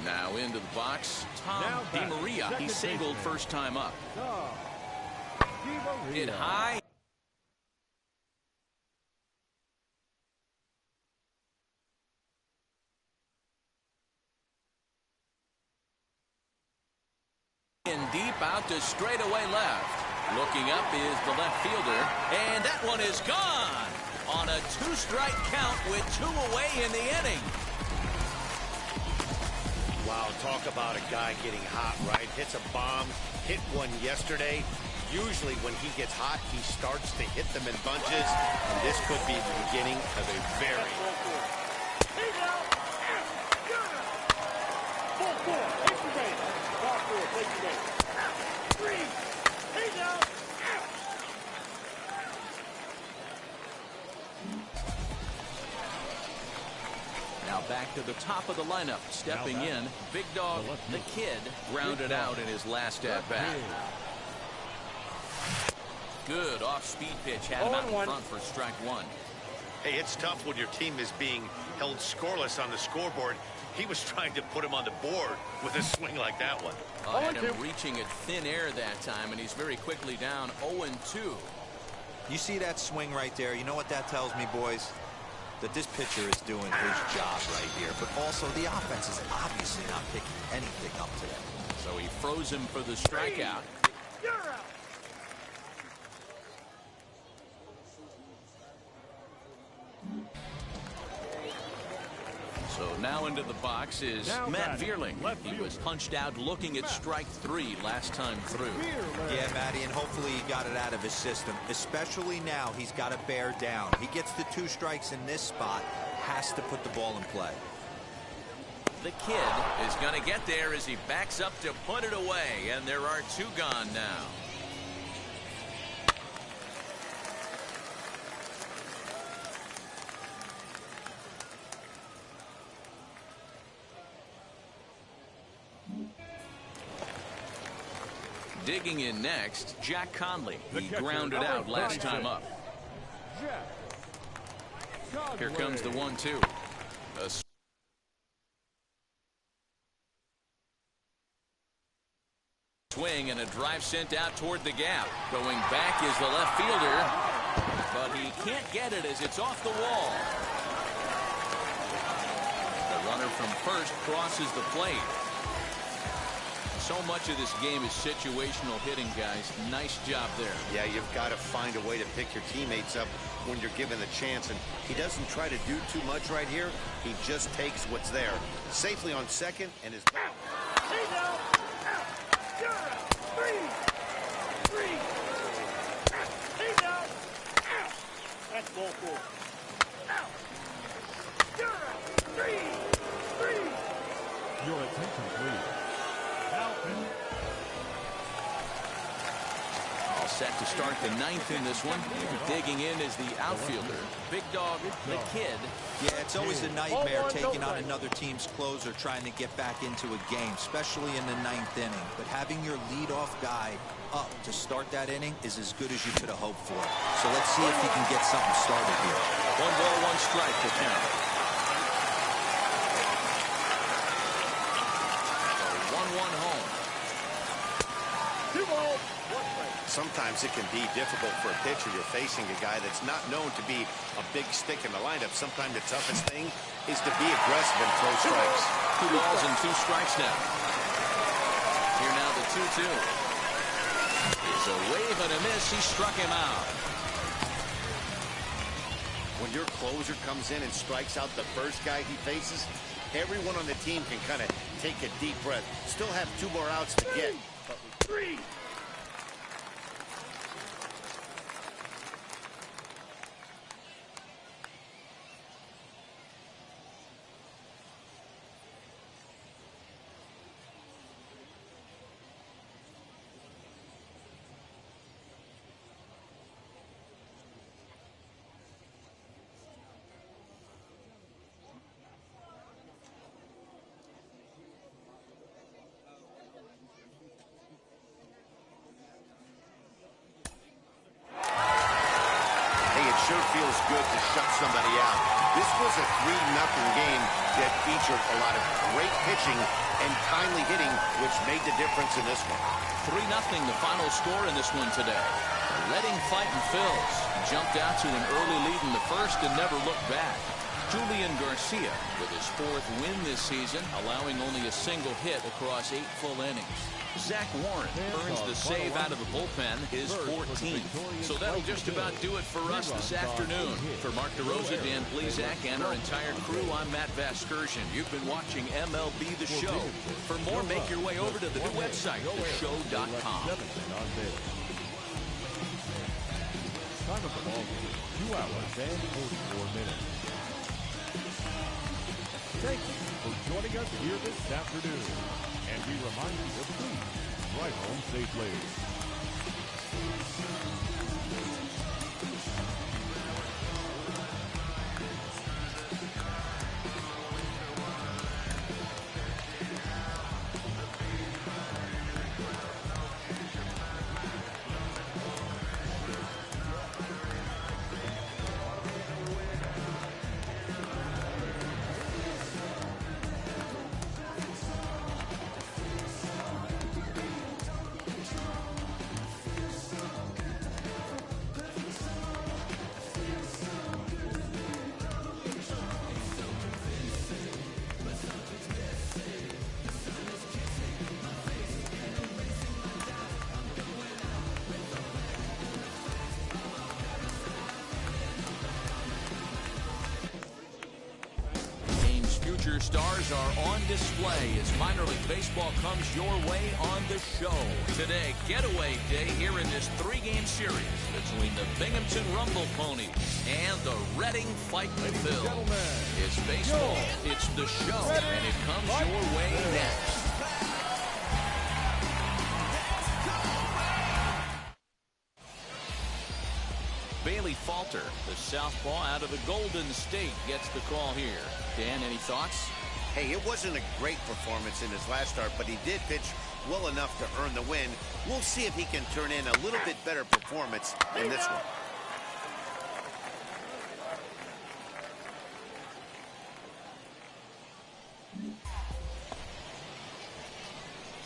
Now into the box, Tom DeMaria. He singled first time up. Hit high. And deep out to straightaway left. Looking up is the left fielder, and that one is gone on a 2-strike count with 2 away in the inning. Wow, talk about a guy getting hot, right? Hits a bomb, hit one yesterday. Usually when he gets hot, he starts to hit them in bunches, and this could be the beginning of a very... Now back to the top of the lineup. Stepping in, Big Dog, the Kid, grounded out in his last at-bat. Good off-speed pitch. Had him out in front for strike 1. Hey, it's tough when your team is being held scoreless on the scoreboard. He was trying to put him on the board with a swing like that one. Had him reaching at thin air that time, and he's very quickly down 0-2. You see that swing right there? You know what that tells me, boys? That this pitcher is doing his job right here, but also the offense is obviously not picking anything up today. So he froze him for the strikeout. You're out. Now into the box is Now Matt batting, Vierling. left He was fielder. punched out looking at strike 3 last time through. Yeah, Matty, and hopefully he got it out of his system. Especially now, he's got to bear down. He gets the 2 strikes in this spot, has to put the ball in play. The kid is going to get there as he backs up to put it away, and there are 2 gone now. Digging in next, Jack Conley. He grounded out last time up. Here comes the 1-2. A swing and a drive sent out toward the gap. Going back is the left fielder, but he can't get it as it's off the wall. The runner from first crosses the plate. So much of this game is situational hitting, guys. Nice job there. Yeah, you've got to find a way to pick your teammates up when you're given the chance, and he doesn't try to do too much right here. He just takes what's there. Safely on second and is Out. He's out. Out. You're out. 3. Out. He's out. Out. That's ball 4. Out. You're out. 3. Your attention, please. All set to start the 9th in this one. Digging in is the outfielder, Big Dog, the kid. Yeah, it's always a nightmare taking on another team's closer trying to get back into a game, especially in the 9th inning. But having your leadoff guy up to start that inning is as good as you could have hoped for. So let's see if he can get something started here. 1 ball, 1 strike to count. 1-1 home. 2 balls, 1 strike. sometimes it can be difficult for a pitcher. You're facing a guy that's not known to be a big stick in the lineup. Sometimes the toughest thing is to be aggressive and throw strikes. 2 balls and 2 strikes now. Here now the 2-2. It's a wave and a miss. He struck him out. When your closer comes in and strikes out the first guy he faces, everyone on the team can kind of take a deep breath. Still have 2 more outs to get. 3. Feels good to shut somebody out. This was a 3-0 game that featured a lot of great pitching and timely hitting, which made the difference in this one. 3-0 the final score in this one today. Letting fighting Phils jumped out to an early lead in the first and never looked back. Julian Garcia with his 4th win this season, allowing only a single hit across 8 full innings. Zach Warren earns the save out of the bullpen, his 14th. So that'll just about do it for us this afternoon. For Mark DeRosa, Dan Plesac, and our entire crew, I'm Matt Vasgersian. You've been watching MLB The Show. For more, make your way over to the new website, theshow.com. Time of the ball game, 2 hours and 44 minutes. Thank you for joining us here this afternoon. And we remind you to please drive home safely. future stars are on display as minor league baseball comes your way on the show. Today, getaway day here in this three-game series between the Binghamton Rumble Ponies and the Reading Fighting Phil. It's baseball, it's the show, and it comes your way next. Bailey Falter, the southpaw out of the Golden State, gets the call here. Dan, any thoughts? Hey, it wasn't a great performance in his last start, but he did pitch well enough to earn the win. We'll see if he can turn in a little bit better performance in this one.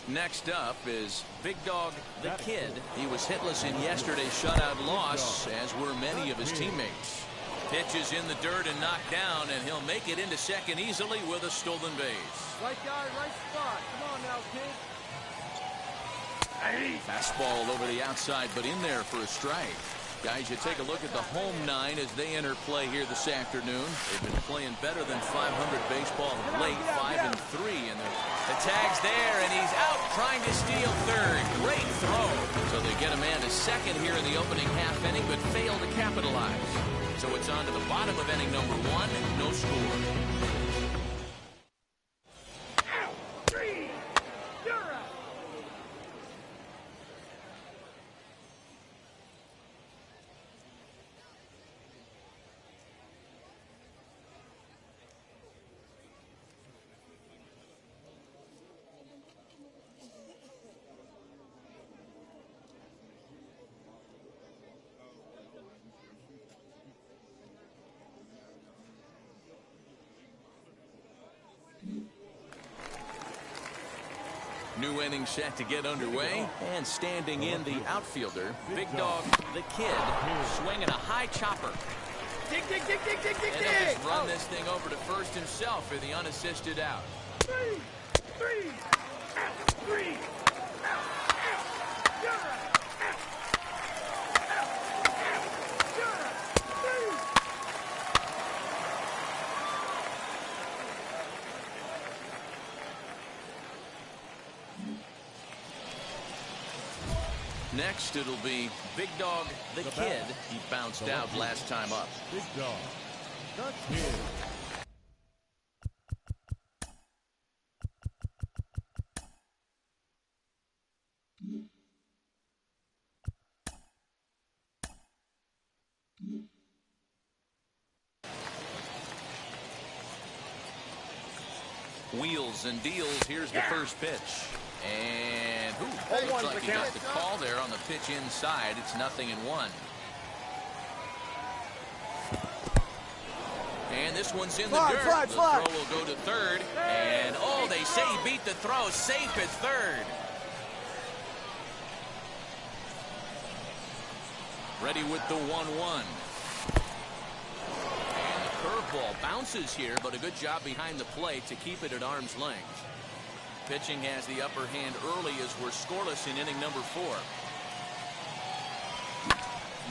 Next up is Big Dog the Kid. He was hitless in yesterday's shutout loss, as were many of his teammates. Pitch is in the dirt and knocked down, and he'll make it into second easily with a stolen base. Right guy, right spot. Come on now, kid. Fastball over the outside, but in there for a strike. Guys, you take a look at the home nine as they enter play here this afternoon. They've been playing better than 500 baseball of late, 5-3, and the tag's there, and he's out trying to steal third. Great throw. So they get a man to second here in the opening half inning, but fail to capitalize. So it's on to the bottom of inning number one, no score. New inning set to get underway, and standing in the outfielder, Big Dog the Kid, swinging a high chopper. Dig, dig, dig, dig, dig, dig, And he'll just run this thing over to first himself for the unassisted out. Three. Next, it'll be Big Dog the Kid. He bounced out last time up. Big Dog the Kid. Wheels and deals. Here's the first pitch. And looks like he got the call there on the pitch inside. It's 0-1. And this one's in the dirt. The throw will go to third. And they say he beat the throw. Safe at third. Ready with the 1-1. Curveball bounces here, but a good job behind the plate to keep it at arm's length. Pitching has the upper hand early as we're scoreless in inning number 4.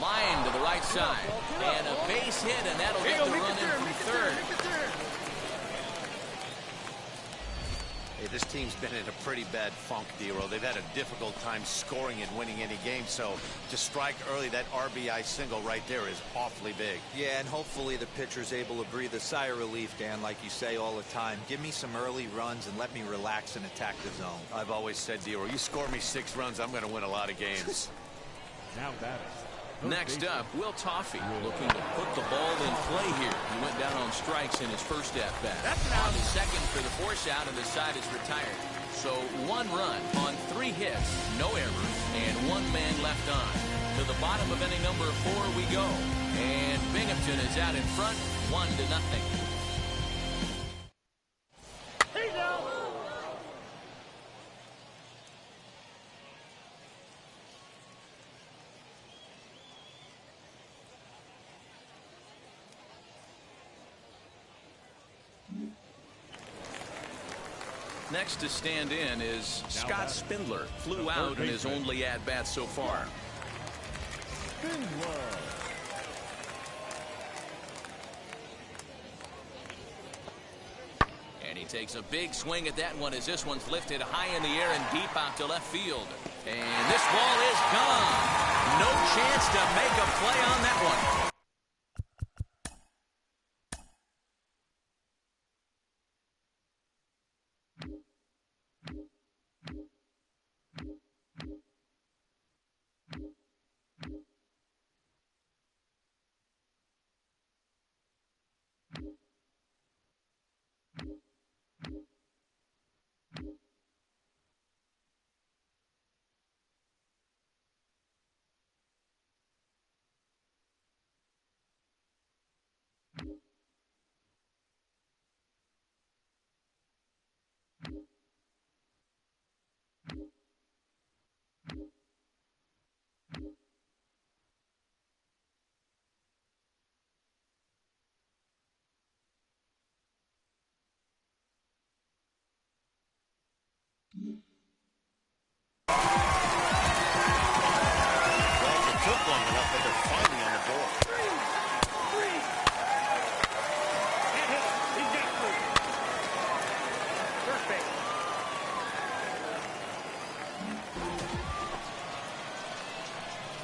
Line to the right side. And a base hit, and that'll get the run in from third. Hey, this team's been in a pretty bad funk, D-Roll. They've had a difficult time scoring and winning any game, so to strike early, that RBI single right there is awfully big. Yeah, and hopefully the pitcher's able to breathe a sigh of relief, Dan, like you say all the time. Give me some early runs and let me relax and attack the zone. I've always said, D-Roll, you score me 6 runs, I'm going to win a lot of games. Now batting. Next up, Will Toffee, looking to put the ball in play here. He went down on strikes in his first at-bat. On to second for the force out, and the side is retired. So 1 run on 3 hits, no errors, and 1 man left on. To the bottom of inning number 4 we go. And Binghamton is out in front, 1-0. Hey now. Next to stand in is Scott Spindler. Flew out in his only at-bat so far. Spindler. He takes a big swing at that one as this one's lifted high in the air and deep out to left field. And this ball is gone. No chance to make a play on that one.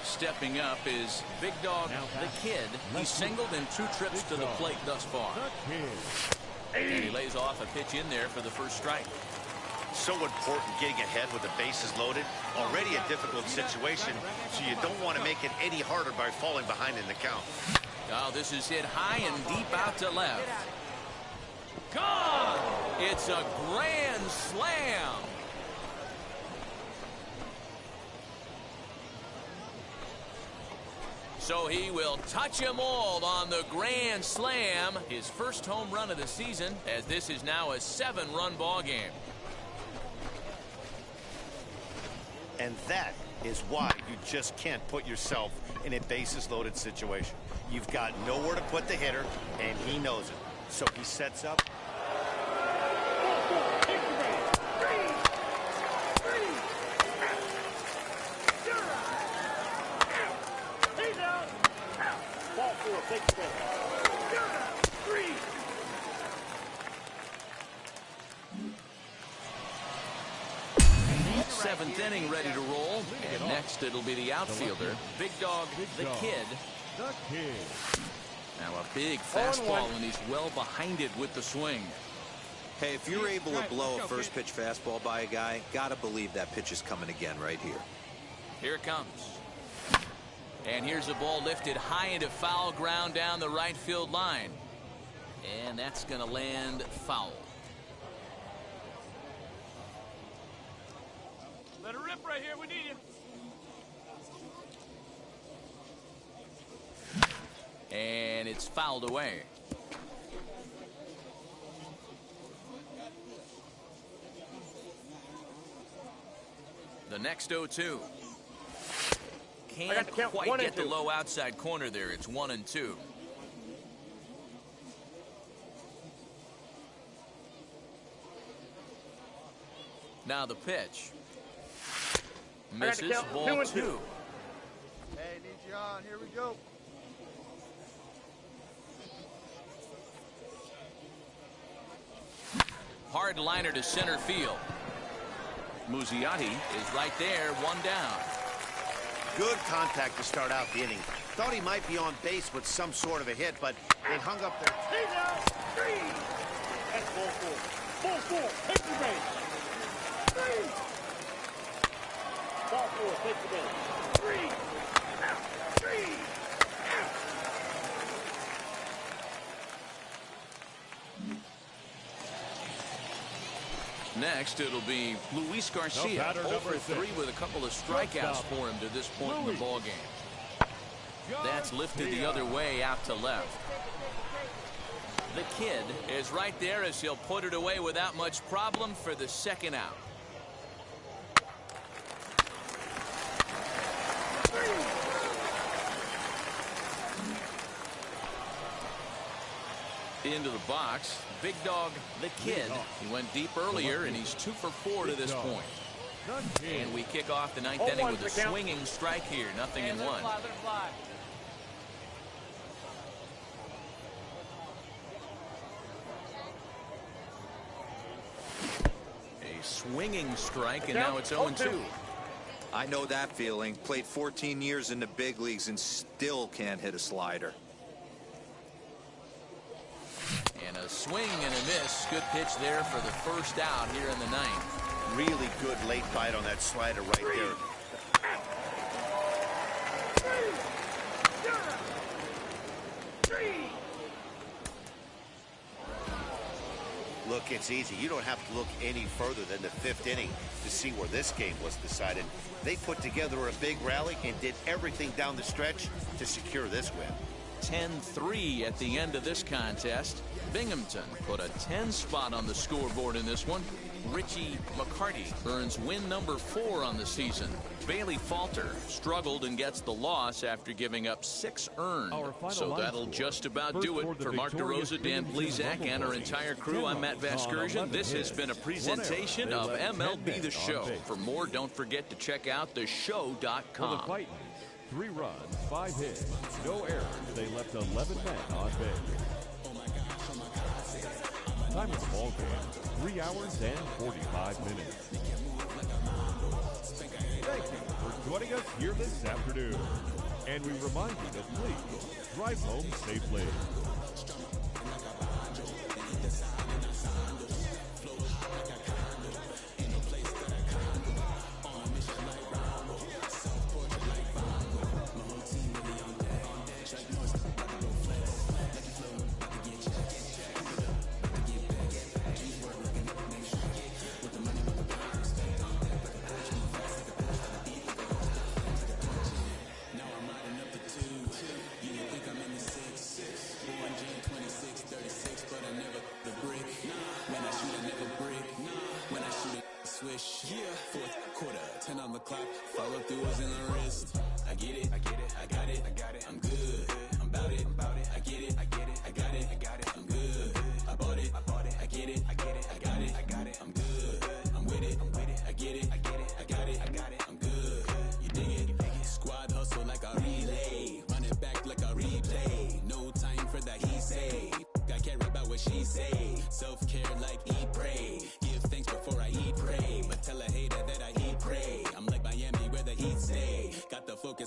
Stepping up is Big Dog, the Kid. He's singled in 2 trips to the plate thus far. And he lays off a pitch in there for the first strike. So important getting ahead with the bases loaded. Already a difficult situation, so you don't want to make it any harder by falling behind in the count. Oh, this is hit high and deep out to left. Gone! It's a grand slam. So he will touch them all on the grand slam. His first home run of the season, as this is now a 7-run ball game. And that is why you just can't put yourself in a bases-loaded situation. You've got nowhere to put the hitter, and he knows it. So he sets up. Seventh inning ready to roll. And next it'll be the outfielder, Big Dog, the Kid. Now a big fastball, and he's well behind it with the swing. Hey, if you're able to blow a first pitch fastball by a guy, gotta believe that pitch is coming again right here. Here it comes. And here's a ball lifted high into foul ground down the right field line. And that's going to land foul. Let her rip right here. We need you. And it's fouled away. The next 0-2. Can't quite get the low outside corner there. It's 1-2. Now the pitch. Misses, ball 2. Hey, need you on. Here we go. Hard liner to center field. Muziati is right there, 1 down. Good contact to start out the inning. Thought he might be on base with some sort of a hit, but they hung up their... Hey now, 3. That's ball 4. Ball 4, take the base. 3. Ball 4, take the base. 3. Out. 3. Out. Next, it'll be Luis Garcia, over 3 with a couple of strikeouts for him to this point in the ball game. That's lifted the other way out to left. The Kid is right there as he'll put it away without much problem for the second out. Into the box, Big Dog, the Kid. He went deep earlier, and he's 2 for 4 to this point. And we kick off the 9th inning with a swinging strike here, 0-1. swinging strike, and now it's 0-2. I know that feeling. Played 14 years in the big leagues and still can't hit a slider. And a swing and a miss. Good pitch there for the first out here in the ninth. Really good late bite on that slider right there. Look, it's easy. You don't have to look any further than the fifth inning to see where this game was decided. They put together a big rally and did everything down the stretch to secure this win. 10-3 at the end of this contest. Binghamton put a 10 spot on the scoreboard in this one. Richie McCarty earns win number 4 on the season. Bailey Falter struggled and gets the loss after giving up 6 earned. So that'll just about do it. For Mark DeRosa, Dan Plesac, and our entire crew, I'm Matt Vasgersian. This has been a presentation of MLB The Show. For more, don't forget to check out theshow.com. 3 runs, 5 hits, no errors. They left 11 men on base. Time of the ball game, 3 hours and 45 minutes. Thank you for joining us here this afternoon. And we remind you to please drive home safely.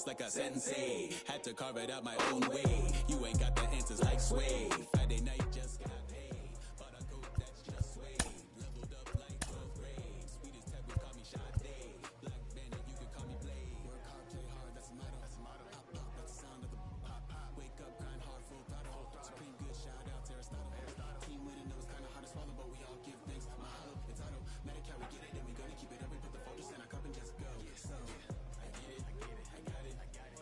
Like a sensei, had to carve it out my own way. You ain't got the answers like Sway. Friday night just got paid. Bought a coat that's just suede. Leveled up like 12th grade. Sweetest type would call me Sade. Black Bandit, you could call me Blade. Work hard, play hard, that's the motto. Pop, pop, that's the sound of the pop, pop. Wake up, grind hard, full throttle. Supreme good, shout out to Aristotle. Team winning, it was kinda hard to swallow, but we all give thanks. Mahalo, it's auto. Medicare, we get it, and we gonna keep it up. We put the focus in our cup and just go. So, I get it, I get it, I got it.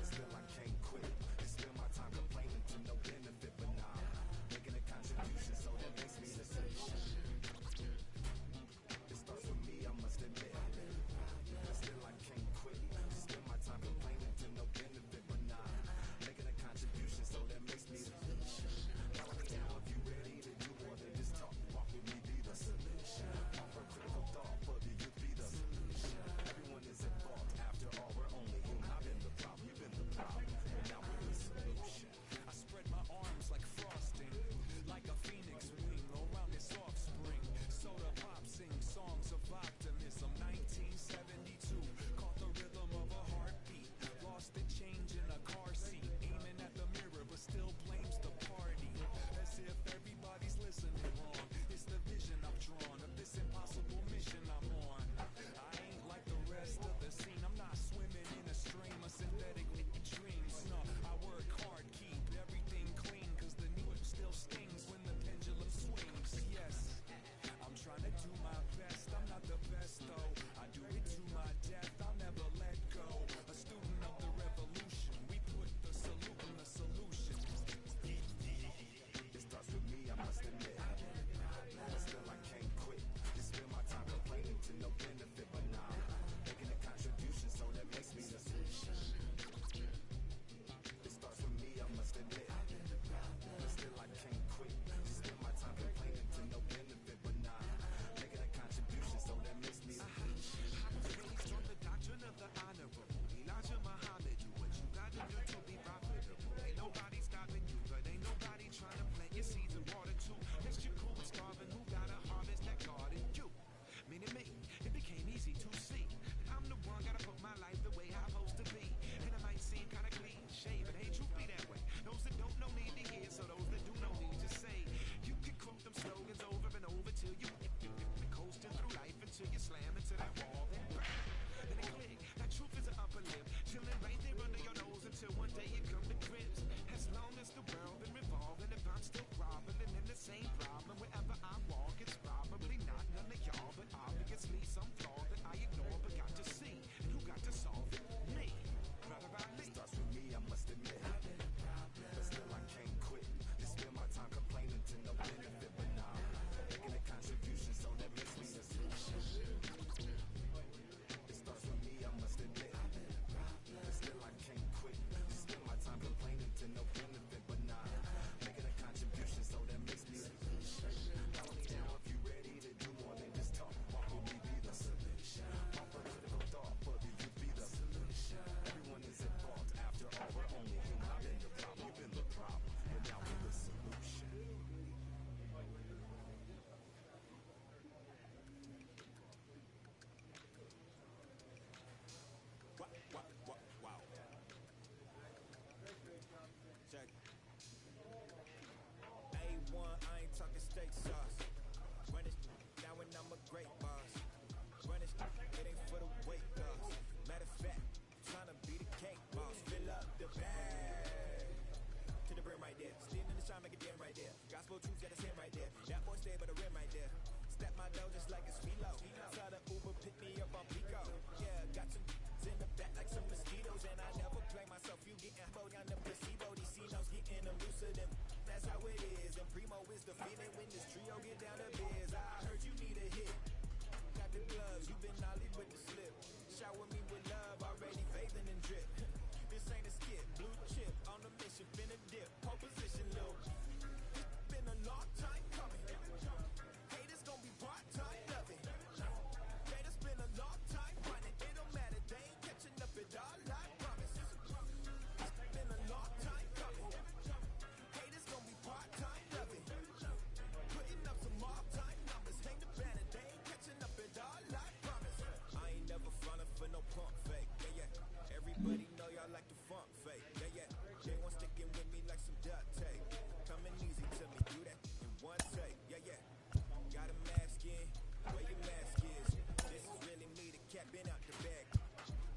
Still like till one day you come to grips. As long as the world been revolving, if I'm still groveling in the same problem, wherever I walk, it's probably not none of y'all, but obviously some flaw that I ignore, but got to see. And who got to solve it? Me. Right about me. Starts with me, I must admit. But still I can't quit. Just spend my time complaining to no benefit, but nah. Making a contribution so that makes me a solution. It starts with me, I must admit. But still I can't quit. Just spend my time complaining to no benefit, but nah. Making a contribution so that makes me a solution. Follow me now if you ready to do more than just talk. Walk with me, be the solution. Offer critical thought for the youth, be the solution. Everyone is at fault after all, we're only human. I've been the problem, you've been the problem, but now we're the solution. Wow. Check. A1, I ain't talking steak sauce. Run it down when I'm a great boss. Run it ain't for the weight loss. Matter of fact, tryna be the cake boss. Fill up the bag to the brim right there. Steam in the shine, make it dim right there. Gospel truth got his hand right there. That boy stay by the rim right there. Step my dough just like it's philo. Tell the Uber pick me up on Pico. Yeah, got some in the back like some mosquitoes, and I never play myself. You getting hold on the placebo. These C-notes getting them looser than. That's how it is. And Primo is the feeling when this trio get down to biz. I heard you need a hit. Got the gloves, you been ollie with the slip. Shower me with love, already bathing and drip. This ain't a skit, blue chip on the mission, finna dip, pole position, low. It's been a long time coming. Haters gonna be part-time loving. Haters been a long time running. It don't matter, they ain't catching up at all, I promise. It's been a long time coming. Haters gonna be part-time loving. Putting up some all-time numbers. Hang the banner, they ain't catching up at all, I promise. I ain't never frontin' for no pump fake, yeah. Everybody know y'all like the funk fake, yeah. They want sticking with me like some duct tape. Coming easy to me, do that in one take, yeah. Got a mask in, where your mask is. This is really me, the cat been out the bag.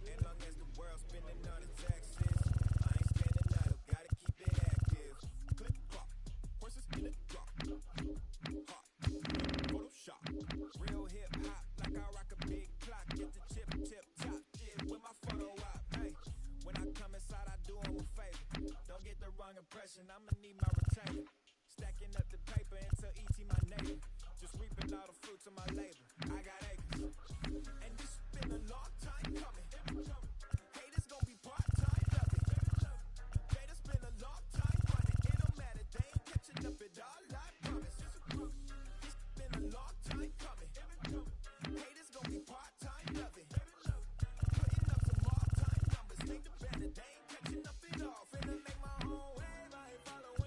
And long as the world's spending all the taxes, I ain't standing idle, gotta keep it active. Click clock, horses in the drop. Hot, Photoshop, real hip hop, like I rock a big clock. Get the tip top, yeah, with my photo op. Hey, when I come inside, I do them a favor. Don't get the wrong impression, I'ma need my retainer. Stacking up the paper until E.T. my neighbor. Just reaping all the fruits of my labor. I got acres. And this been a long time coming. Haters gonna be part-time loving. Haters been a long time running. It don't matter, they ain't catching up at all, I promise. This been a long time coming. Haters gonna be part-time loving. Putting up some all-time numbers. Make the banner, they ain't catching up at all. Finna make my own wave, I ain't following.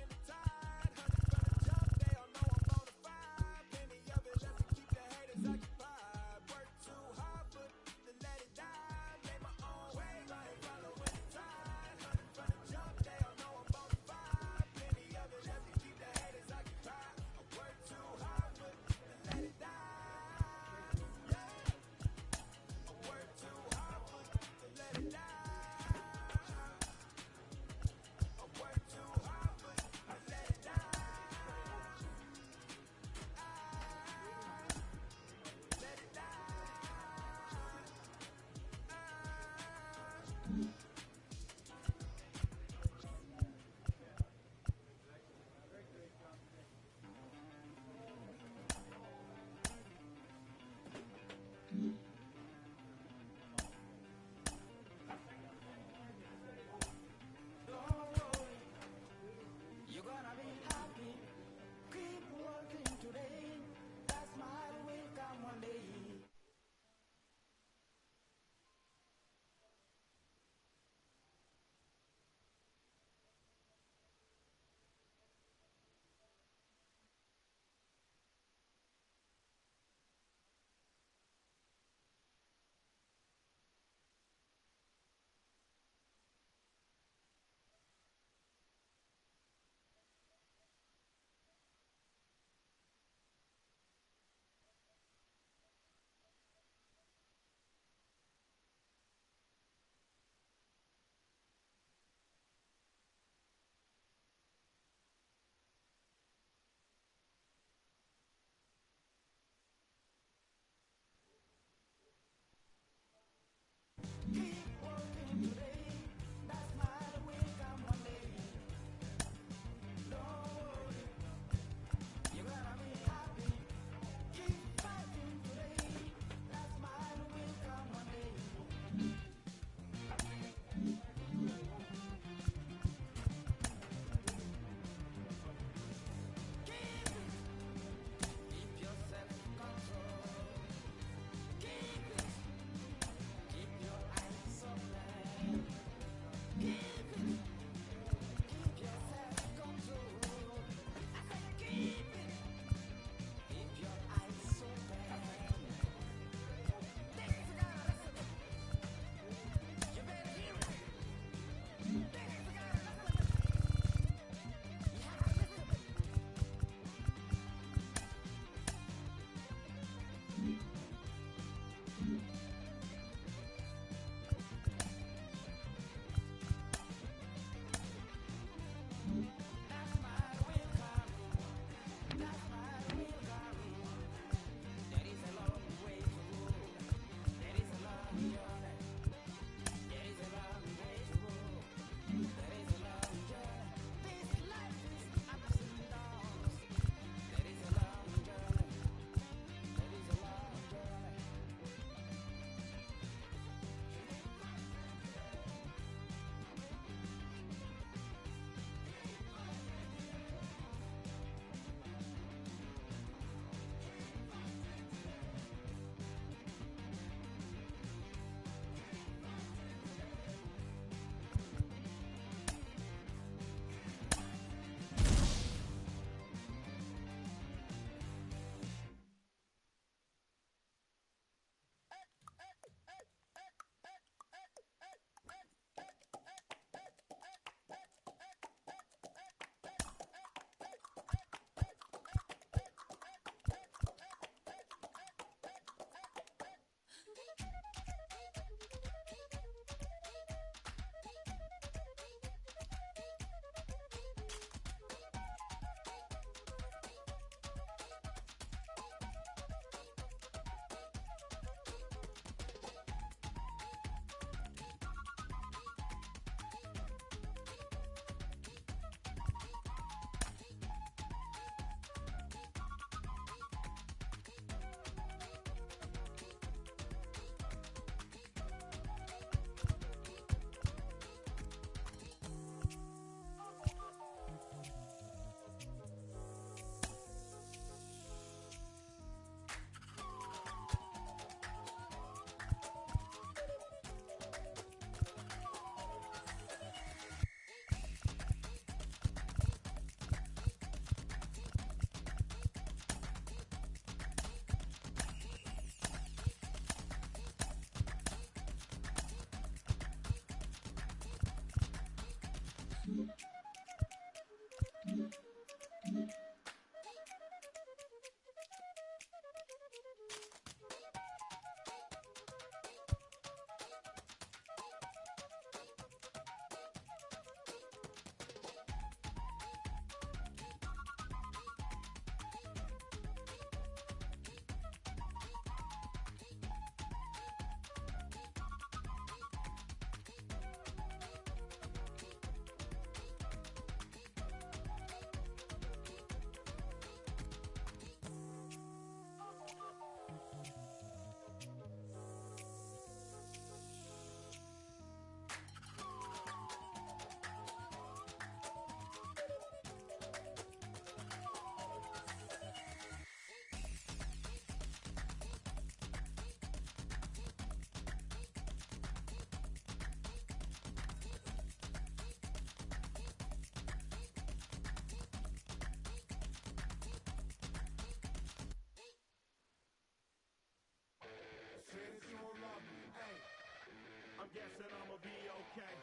guessing I'ma be okay.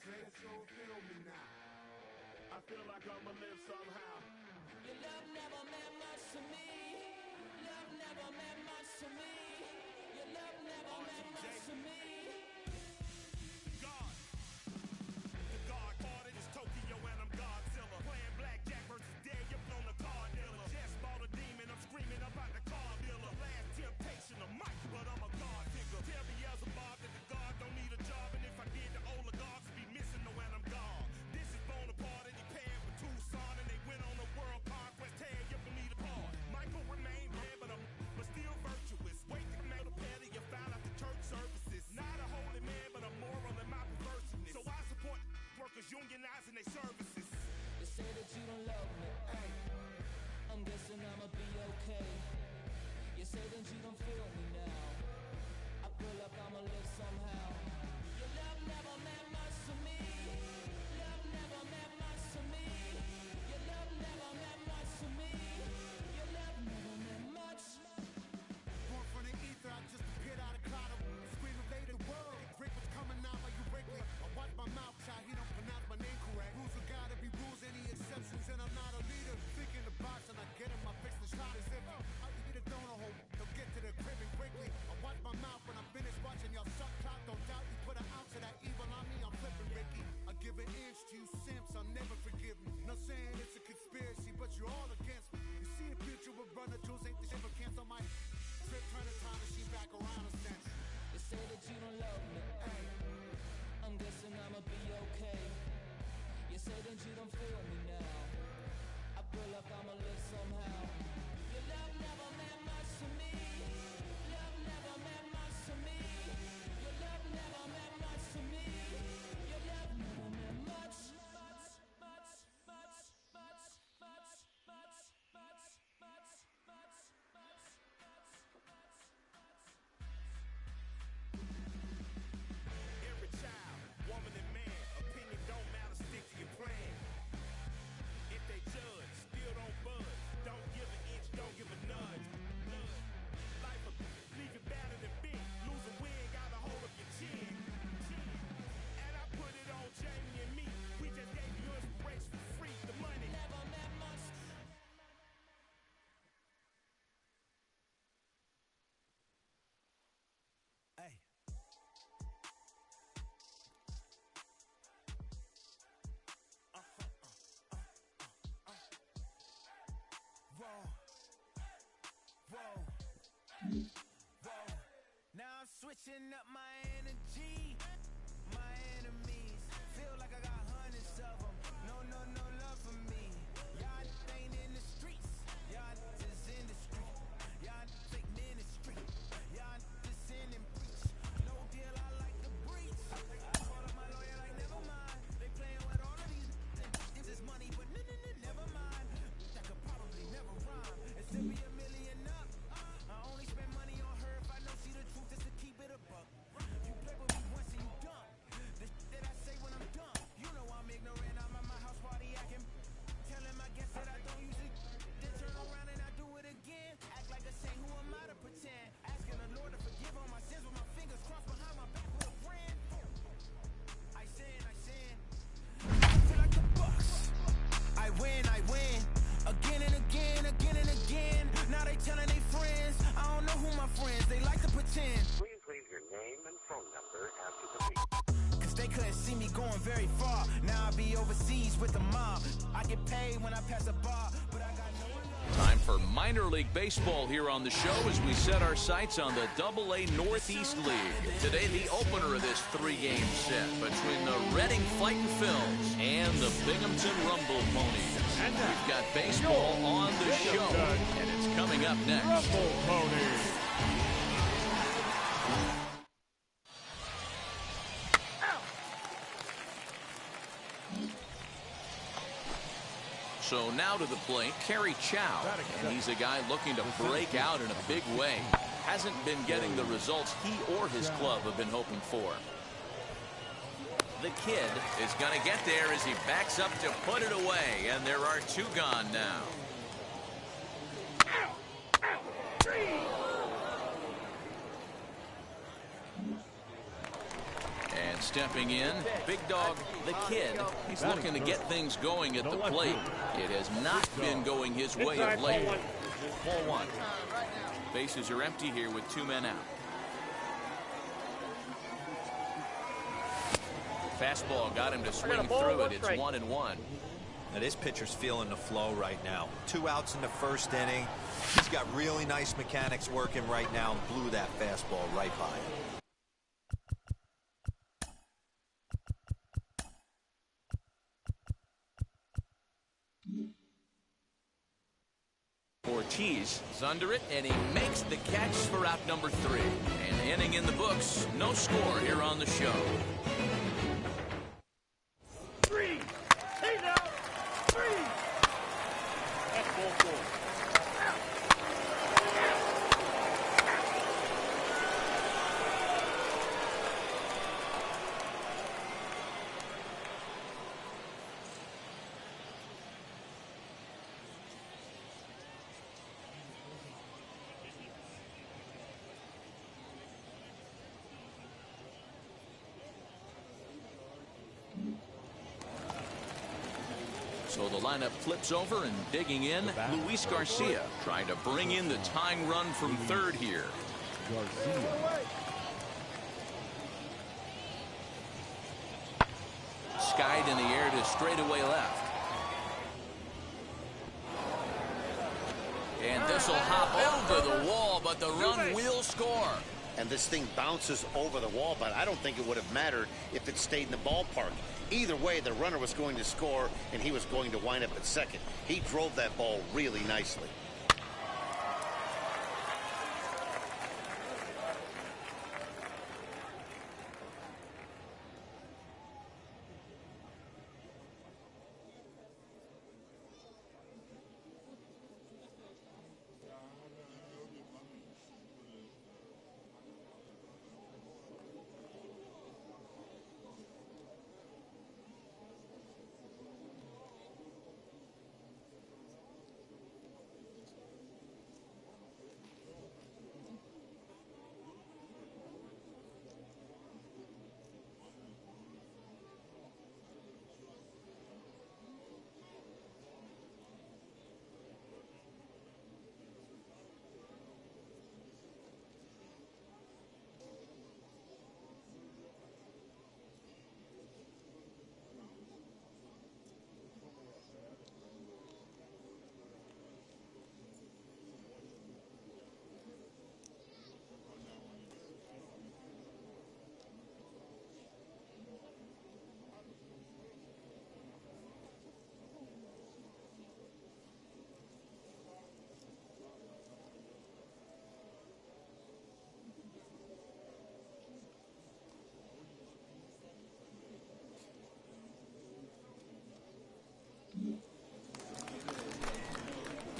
Say that you don't feel me now. I feel like I'ma live somehow. Your love never meant much to me. Love never meant much to me. Your love never meant much to me. God. The God party is Tokyo and I'm Godzilla. Playing blackjack versus dead, you're on the card dealer. Just bought a demon, I'm screaming about the car dealer. Last temptation of Mike, but I'm a God digger. Tell me as a Bob that the Mushing up my energy. My enemies feel like I got hundreds of them. No love for me. Y'all ain't in the streets. Y'all just in the street. Y'all take ministry. Y'all just sin and preach. No deal, I like the breach. I called up my lawyer like, never mind. They playing with all of these. This is money, but never mind. That could probably never rhyme. And still be a million up. I only spend money on her if I know she the truth, just to keep it a buck. You play with me once and you dumb. The shit that I say when I'm dumb. You know I'm ignorant. I'm at my house party acting. Telling my guests that I don't usually. Then turn around and I do it again. Act like a saint, who am I to pretend? Asking the Lord to forgive all my sins with my fingers crossed behind my back with a friend. I sin. I feel like the Bucks. I win. Again and again. Now they telling they friends. I don't know who my friends. They like to pretend. Please leave your name and phone number after the beep. Cause they couldn't see me going very far. Now I be overseas with the mob. I get paid when I pass a bar, but I got no one. Time for minor league baseball here on the show as we set our sights on the AA Northeast League. Today, the opener of this three-game set between the Reading Fightin' Phils and the Binghamton Rumble Ponies. We've got baseball on the show, and it's coming up next. Rumble Ponies. So now to the plate, Kerry Chow, and he's a guy looking to break out in a big way. Hasn't been getting the results he or his club have been hoping for. The kid is going to get there as he backs up to put it away, and there are two gone now. And stepping in, big dog, the kid. He's looking to get things going at the plate. It has not been going his way of late. 4-1. Bases are empty here with two men out. Fastball got him to swing through it. It's 1-1. Now this pitcher's feeling the flow right now. 2 outs in the first inning. He's got really nice mechanics working right now and blew that fastball right by him. Ortiz is under it, and he makes the catch for out number 3. An inning in the books, no score here on the show. 3. He's out. 3. That's ball 4. So the lineup flips over, and digging in, Luis Garcia trying to bring in the tying run from third here. Garcia. Skied in the air to straightaway left. And this will hop over the wall, but the run will score. And this thing bounces over the wall, but I don't think it would have mattered if it stayed in the ballpark. Either way, the runner was going to score, and he was going to wind up at second. He drove that ball really nicely.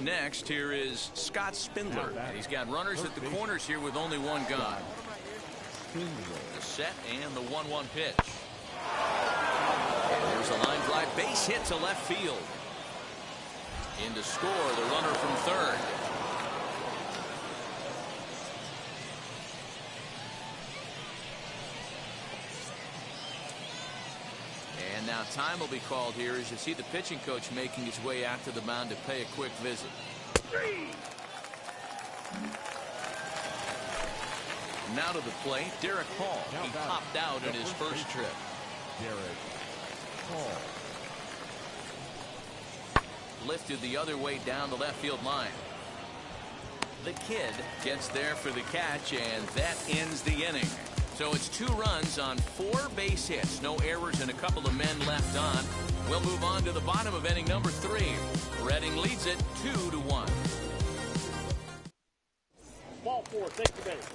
next, here is Scott Spindler. And he's got runners at the corners here with only one gun. The set and the 1-1 pitch. And there's a line drive base hit to left field. In to score the runner from third. And now time will be called here as you see the pitching coach making his way out to the mound to pay a quick visit. Now to the plate, Derek Hall. He popped out in his first trip. Derek Hall. Lifted the other way down the left field line. The kid gets there for the catch, and that ends the inning. So it's 2 runs on 4 base hits. No errors and a couple of men left on. We'll move on to the bottom of inning number 3. Reading leads it 2-1. Ball 4, take the base.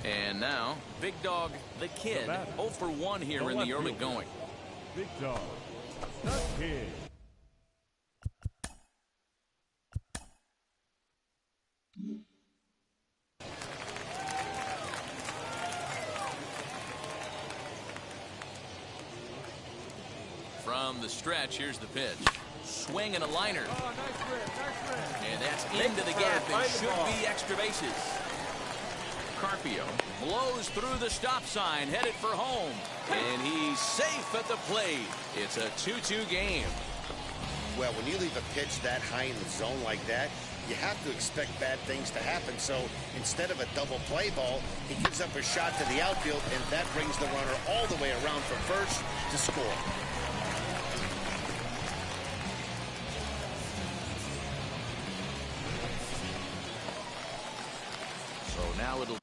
And now, Big Dog, the kid, 0 for 1 here in the early going. Big Dog, the kid. From the stretch, here's the pitch. Swing and a liner. And that's into the gap and should be extra bases. Carpio blows through the stop sign, headed for home. And he's safe at the plate. It's a 2-2 game. Well, when you leave a pitch that high in the zone like that, you have to expect bad things to happen. So instead of a double play ball, he gives up a shot to the outfield, and that brings the runner all the way around for first to score. So now it'll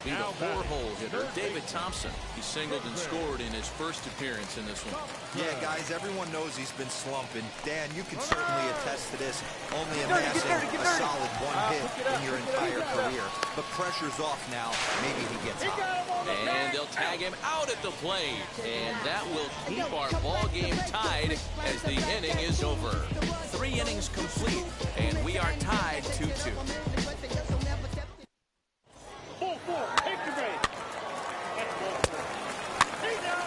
Be the four-hole hitter, David Thompson. He singled and scored in his first appearance in this one. Yeah, guys, everyone knows he's been slumping. Dan, you can certainly attest to this, only amassing a solid one hit in your entire career. But pressure's off now. Maybe he gets hot. And they'll tag him out at the plate. And that will keep our ball game tied as the inning is over. 3 innings complete, and we are tied 2-2. Ball 4, take the base. That's ball 4. Hey now.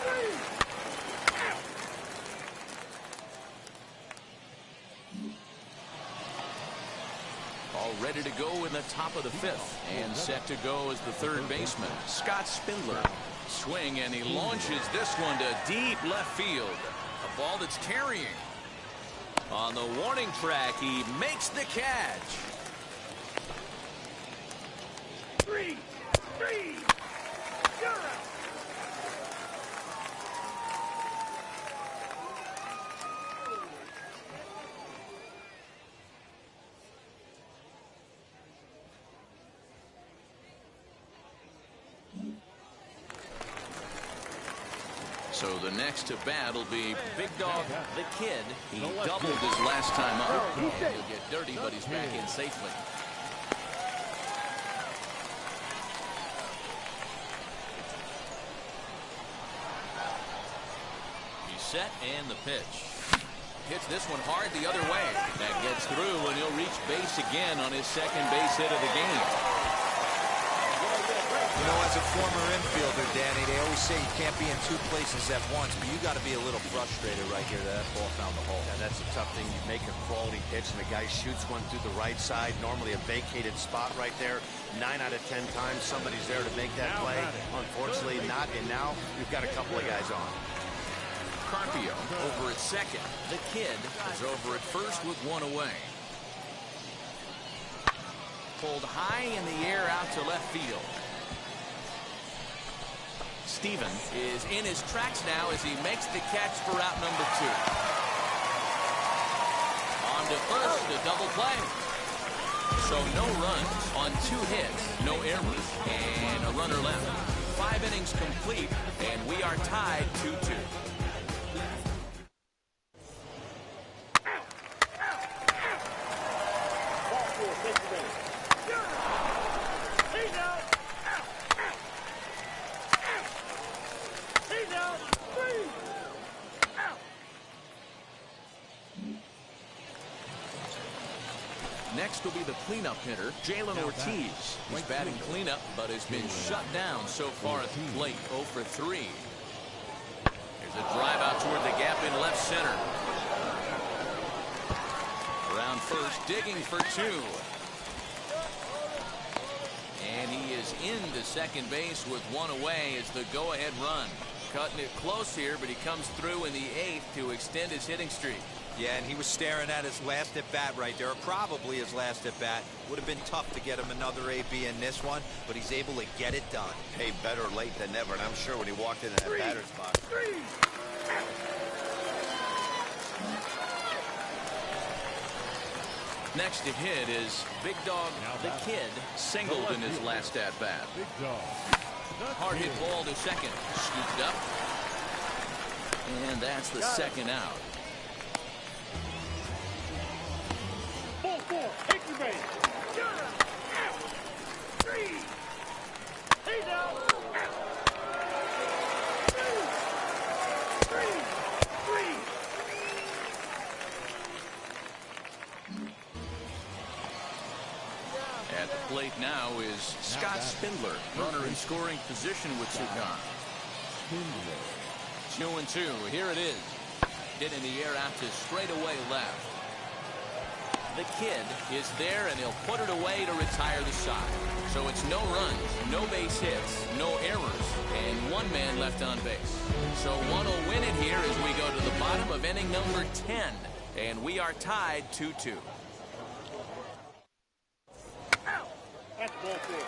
Three. Out. All ready to go in the top of the 5th. And set to go as the third baseman, Scott Spindler. Swing, and he launches this one to deep left field. A ball that's carrying. On the warning track, he makes the catch. 3. You're out. So the next to bat will be Big Dog, the Kid. He doubled his last time up. And he'll get dirty, but he's back in safely. He's set, and the pitch. Hits this one hard the other way. That gets through, and he'll reach base again on his second base hit of the game. You know, as a former infielder, Danny, they always say you can't be in 2 places at once, but you got to be a little frustrated right here that ball found the hole. Yeah, that's a tough thing. You make a quality pitch, and the guy shoots one through the right side, normally a vacated spot right there. 9 out of 10 times, somebody's there to make that play. Unfortunately, not, and now we've got a couple of guys on. Carpio over at second. The Kid is over at first with 1 away. Pulled high in the air out to left field. Steven is in his tracks now as he makes the catch for out number 2. On to first, the double play. So no runs on 2 hits, no errors, and a runner left. 5 innings complete, and we are tied 2-2. Ball 4, take the base. Hey now. Hey now. 3. Out. Next will be the cleanup hitter, Jalen Ortiz. He's batting cleanup, but has been shut down so far at the plate, 0 for 3. There's a drive out toward the gap in left center. Around first, digging for 2. And he is into second base with 1 away as the go-ahead run. Cutting it close here, but he comes through in the 8th to extend his hitting streak. Yeah, and he was staring at his last at-bat right there, or probably his last at-bat. Would have been tough to get him another AB in this one, but he's able to get it done. Hey, better late than never, and I'm sure when he walked into that batter's box. 3. Next to hit is Big Dog, the Kid, singled in his last at-bat. Big Dog. Hard hit ball to second, scooped up, and that's the second out. Ball 4, take the base. Out. 3. Hey now. Out. 2. 3. 3. At the plate now is Scott Spindler, runner in scoring position with 2 gone. 2-2. Here it is. Hit in the air out to straightaway left. The Kid is there, and he'll put it away to retire the side. So it's no runs, no base hits, no errors, and 1 man left on base. So one will win it here as we go to the bottom of inning number 10, and we are tied 2-2. That's ball 4.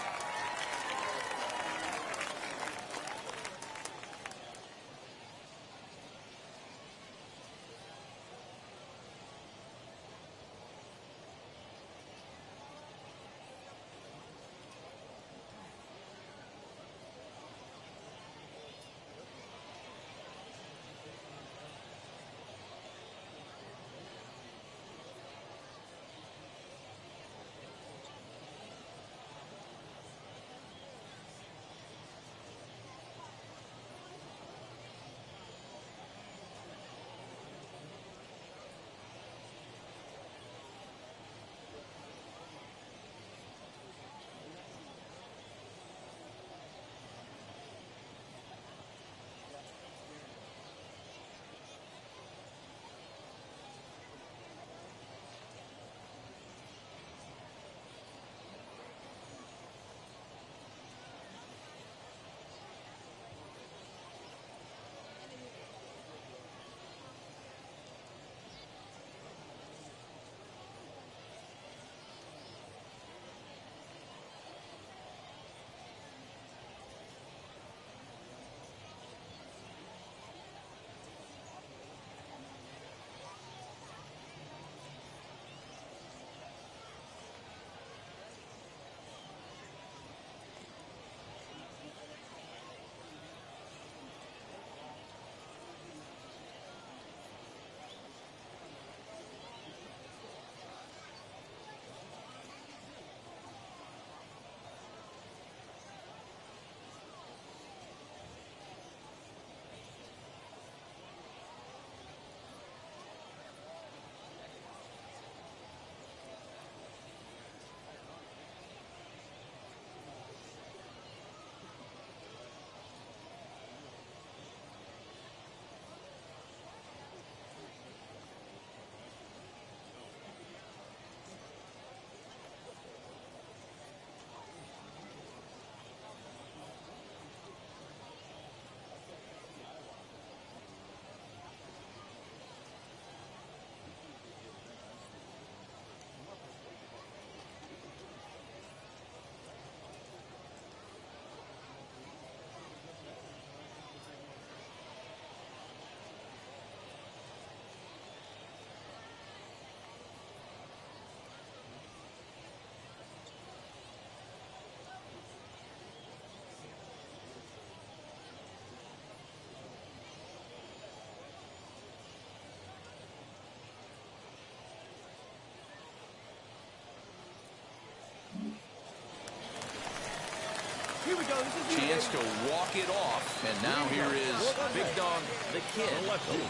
Chance to walk it off. And now here is Big Dog the Kid.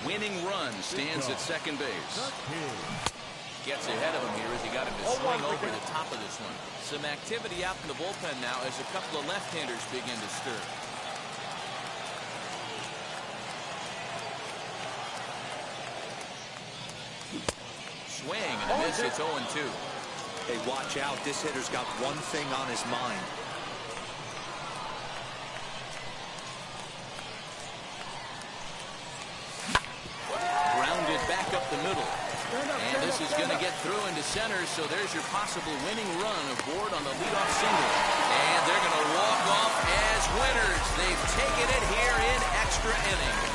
Winning run stands at second base. Gets ahead of him here as he got him to swing over the top of this one. Some activity out in the bullpen now as a couple of left-handers begin to stir. Swing and a miss. It's 0-2. Hey, watch out. This hitter's got one thing on his mind. Grounded back up the middle. And this is going to get through into center, so there's your possible winning run aboard on the leadoff single. And they're going to walk off as winners. They've taken it here in extra innings.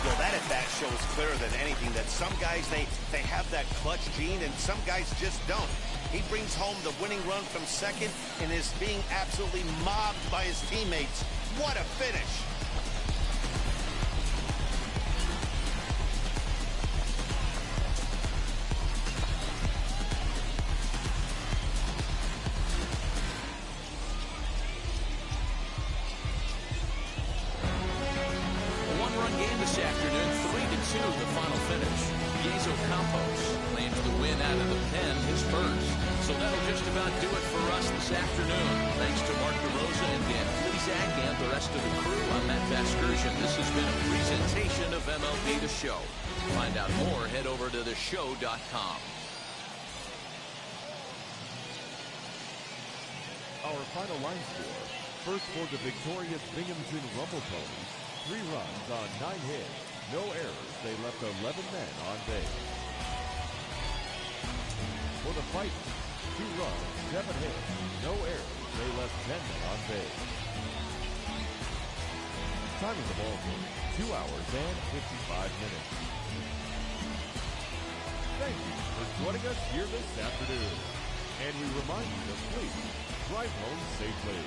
Well, that at bat shows clearer than anything that some guys, they have that clutch gene and some guys just don't. He brings home the winning run from second and is being absolutely mobbed by his teammates. What a finish. Show. Find out more, head over to theshow.com. Our final line score. First for the victorious Binghamton Rumble Ponies. 3 runs on 9 hits. No errors. They left 11 men on base. For the Fighters, 2 runs, 7 hits. No errors. They left 10 men on base. Time of the ball game, 2 hours and 55 minutes. Thank you for joining us here this afternoon. And we remind you to please drive home safely.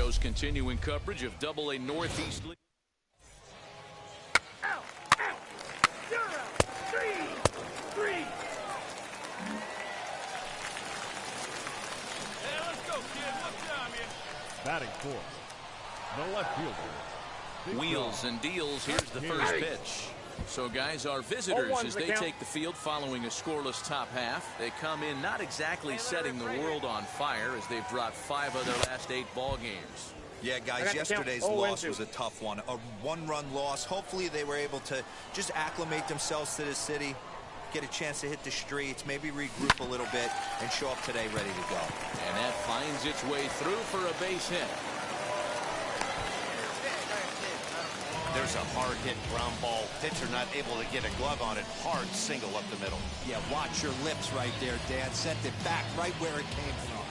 shows continuing coverage of Double-A Northeast League. Out, out. You're out. Three. Hey, let's go, kid. What time here? Batting fourth, the left fielder. Wheels and deals. Here's the first pitch. So, guys, our visitors, as they take the field following a scoreless top half, they come in not exactly setting the world on fire as they've dropped 5 of their last 8 ball games. Yeah, guys, yesterday's loss was a tough one. A one-run loss. Hopefully they were able to just acclimate themselves to the city, get a chance to hit the streets, maybe regroup a little bit, and show up today ready to go. And that finds its way through for a base hit. There's a hard hit ground ball. Pitcher not able to get a glove on it. Hard single up the middle. Yeah, watch your lips right there, Dan. Sent it back right where it came from.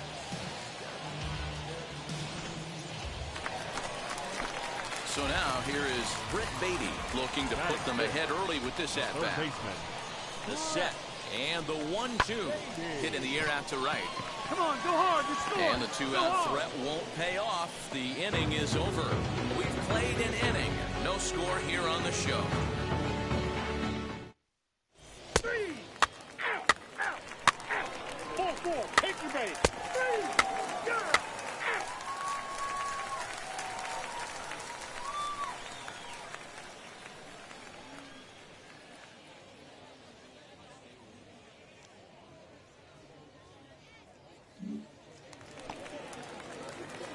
So now here is Britt Beatty looking to put them ahead early with this at-bat. The set and the 1-2 hit in the air out to right. Come on, go hard. You score. And the 2-out threat won't pay off. The inning is over. We've played an inning. No score here on the show. 3. Out. 4-4. Take your base. 3. You're out.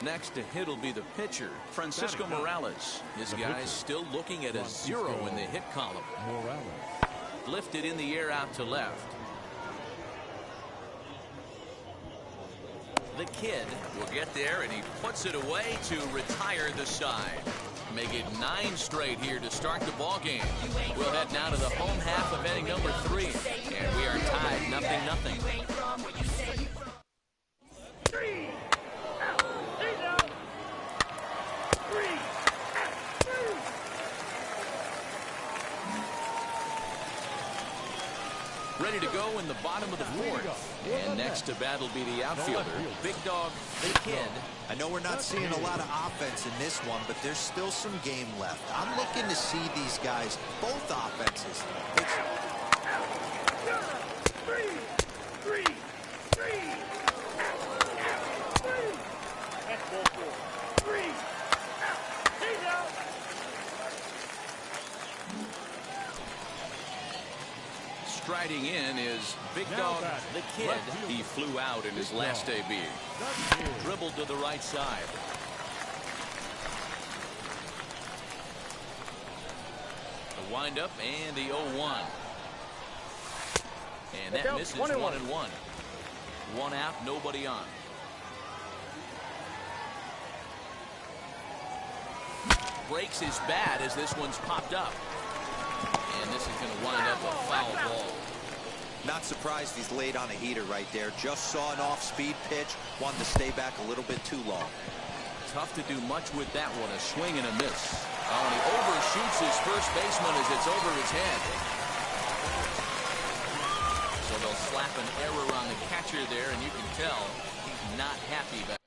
Next to hit will be the pitcher, Francisco Morales. His guys still looking at a 0 in the hit column. Lifted in the air out to left. The kid will get there, and he puts it away to retire the side. Make it 9 straight here to start the ball game. We'll head now to the home half of inning number 3, and we are tied 0-0. 3. Out. He's out. 3. Ready to go in the bottom of the 4th. And next to bat will be the outfielder, Big Dog, the kid. I know we're not seeing a lot of offense in this one, but there's still some game left. I'm looking to see these guys, both offenses. That's ball 4. 3. Out. He's out. Striding in is Big Dog, the kid. He flew out in his last debut. Dribbled to the right side. The windup and the 0-1. And that misses 1-1. 1 out, nobody on. Breaks his bat as this one's popped up. And this is going to wind up a foul ball. Not surprised he's laid on a heater right there. Just saw an off-speed pitch. Wanted to stay back a little bit too long. Tough to do much with that one. A swing and a miss. Oh, and he overshoots his first baseman as it's over his head. So they'll slap an error on the catcher there, and you can tell he's not happy about it.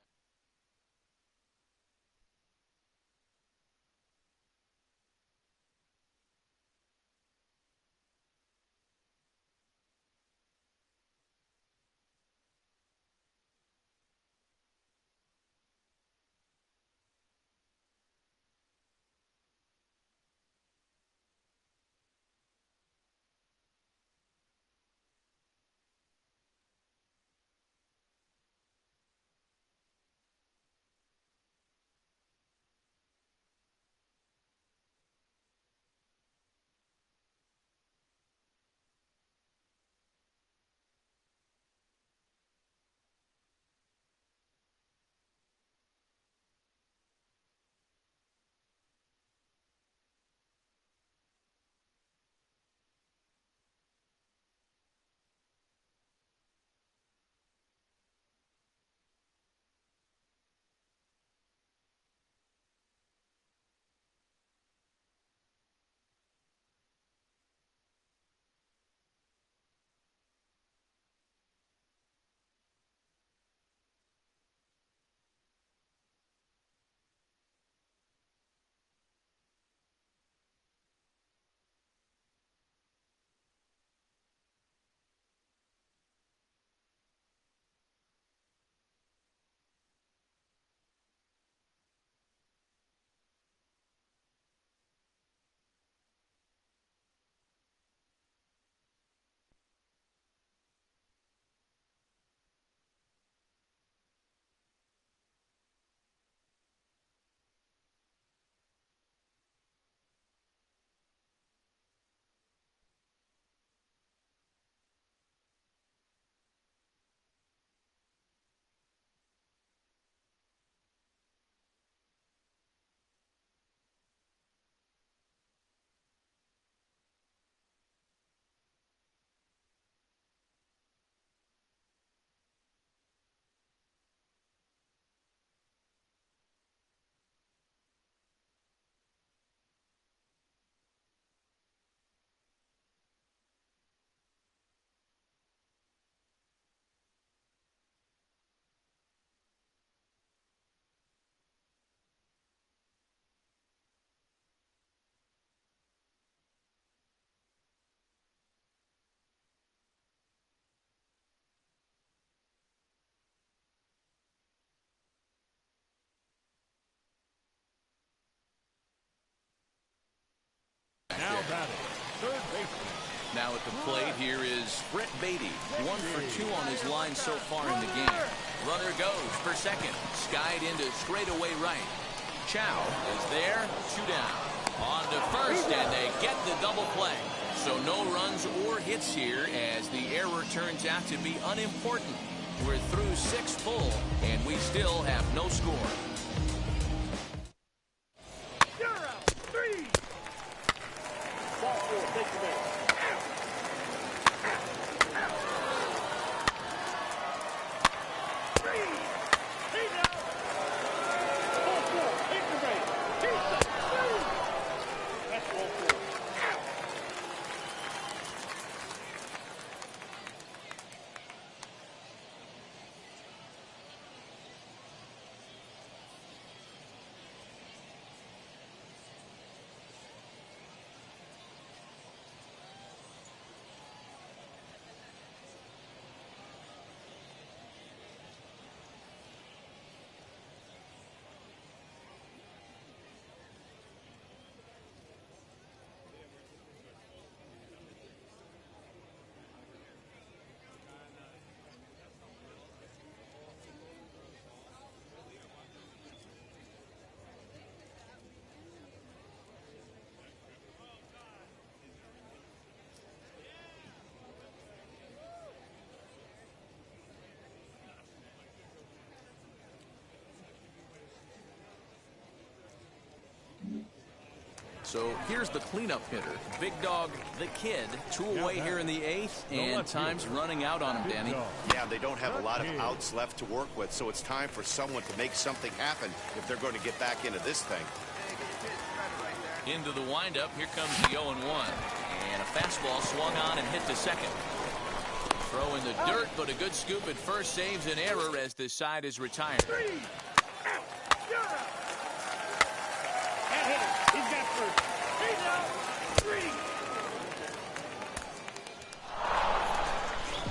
Now at the plate, here is Brett Beatty. 1 for 2 on his line so far in the game. Runner goes for second. Skied into straightaway right. Chow is there. 2 down. On to first, and they get the double play. So no runs or hits here as the error turns out to be unimportant. We're through 6 full, and we still have no score. You're out. 3. Ball 4, take the base. So here's the cleanup hitter, Big Dog, the Kid. 2 away here in the 8th, and time's running out on him, Danny. Yeah, they don't have a lot of outs left to work with, so it's time for someone to make something happen if they're going to get back into this thing. Into the windup, here comes the 0-1. And a fastball swung on and hit to second. Throw in the dirt, but a good scoop at first saves an error as the side is retired. 3. That hit him. He's got first. He's out.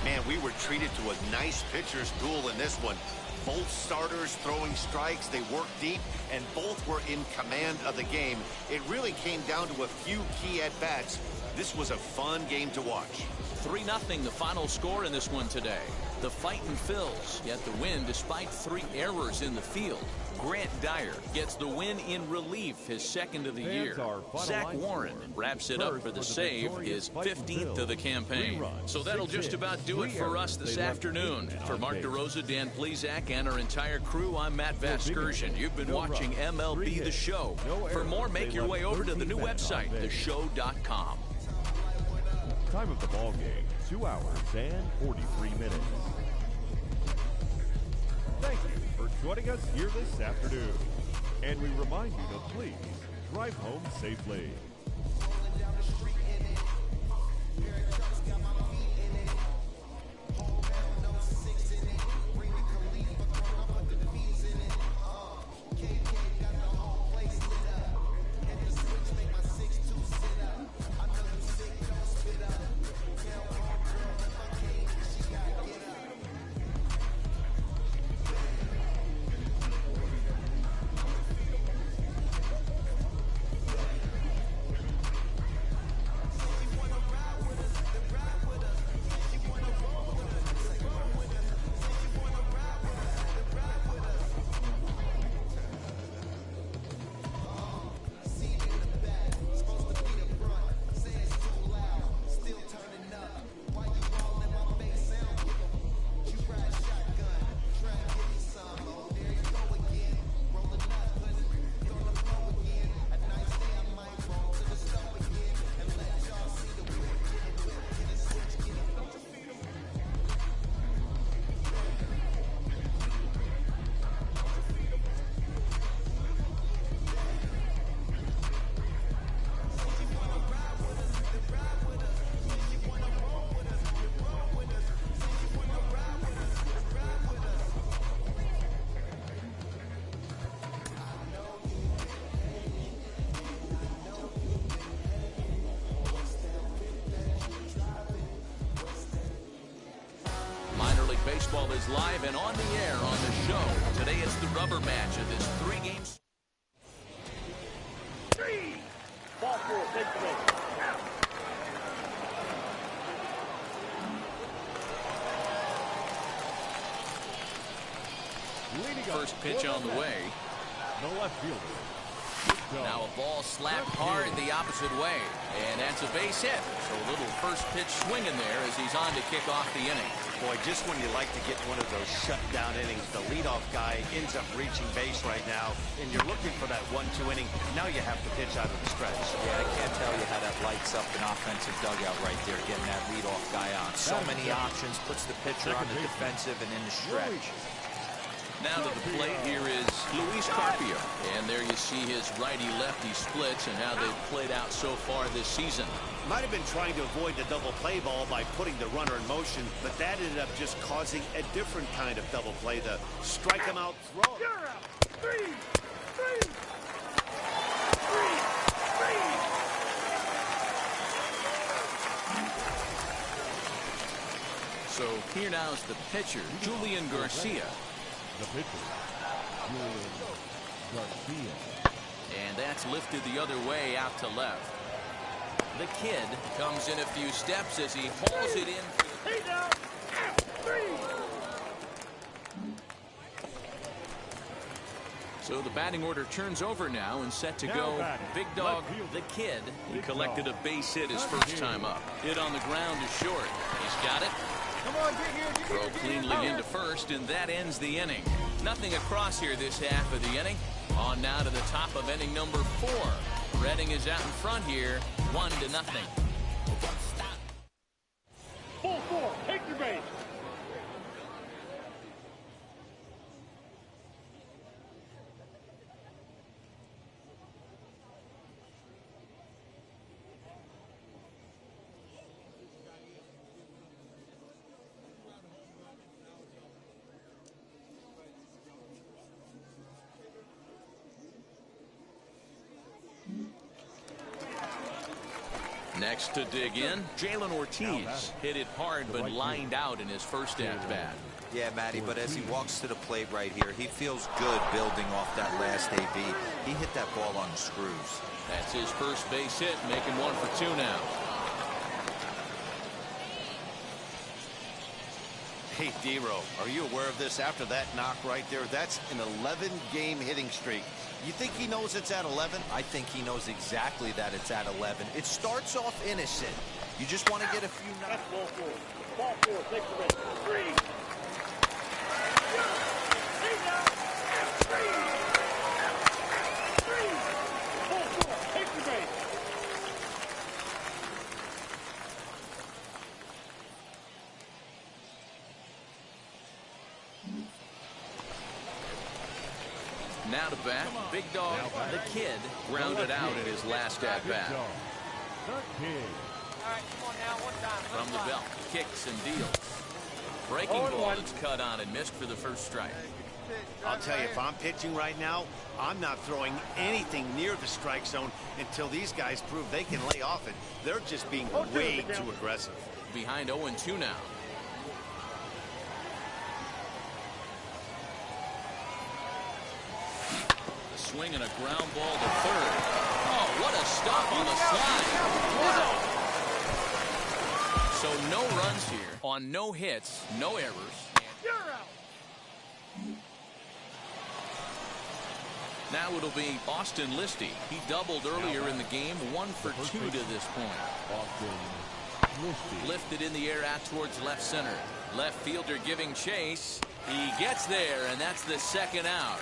3. Man, we were treated to a nice pitcher's duel in this one. Both starters throwing strikes, they worked deep, and both were in command of the game. It really came down to a few key at-bats. This was a fun game to watch. 3-0 the final score in this one today. The fightin' fills, yet the win despite 3 errors in the field. Grant Dyer gets the win in relief, his 2nd of the year. Zach Warren wraps it up for the save, his 15th of the campaign. So that'll just about do it for us this afternoon. For Mark DeRosa, Dan Plezak, and our entire crew, I'm Matt Vasgersian. You've been watching MLB The Show. For more, make your way over to the new website, theshow.com. Time of the ball game, 2 hours and 43 minutes. Thank you for joining us here this afternoon. And we remind you to please drive home safely. Baseball is live and on the air on the show. Today it's the rubber match of this 3-game. 3. Ball 4, take the base. First pitch on the way. The left fielder. Now a ball slapped hard the opposite way. And that's a base hit. So a little first pitch swing in there as he's on to kick off the inning. Boy, just when you like to get one of those shutdown innings, the leadoff guy ends up reaching base right now, and you're looking for that 1-2 inning. Now you have to pitch out of the stretch. Yeah, I can't tell you how that lights up an offensive dugout right there, getting that leadoff guy on. So many options, puts the pitcher on the defensive and in the stretch. Now to the plate here is Luis Carpio. And there you see his righty-lefty splits and how they've played out so far this season. Might have been trying to avoid the double play ball by putting the runner in motion, but that ended up just causing a different kind of double play, the strike him out throw. You're out. Three. So here now is the pitcher, Julian Garcia. The pitcher, Julian Garcia. And that's lifted the other way out to left. The kid comes in a few steps as he hauls it in. Hey now. Out. Three. So the batting order turns over now and set to go. Big Dog, the kid, he collected a base hit his first time up. Hit on the ground is short. He's got it. Come on, get here. Throw cleanly into first, and that ends the inning. Nothing across here this half of the inning. On now to the top of inning number 4. Redding is out in front here, 1-0. Full 4. Take your base. Next to dig in, Jalen Ortiz hit it hard but lined out in his first at-bat. Yeah, Matty, but as he walks to the plate right here, he feels good building off that last AB. He hit that ball on the screws. That's his first base hit, making 1 for 2 now. Hey, D-Row, are you aware of this? After that knock right there, that's an 11-game hitting streak. You think he knows it's at 11? I think he knows exactly that it's at 11. It starts off innocent. You just want to get a few knocks. That's ball 4. Ball 4. Take the base. 3. Hey now. Out. 3. Ball 4. Take the base. Now to bat, Big Dog, the kid, grounded out in his last at-bat. From the belt, kicks and deals. Breaking ball that's cut on and missed for the first strike. I'll tell you, if I'm pitching right now, I'm not throwing anything near the strike zone until these guys prove they can lay off it. They're just being way too aggressive. Behind 0-2 now. Swing and a ground ball to third. Oh, what a stop on the slide. So no runs here on no hits, no errors. You're out. Now it'll be Austin Listy. He doubled earlier in the game, 1 for 2 to this point. Lifted in the air out towards left center. Left fielder giving chase. He gets there, and that's the second out.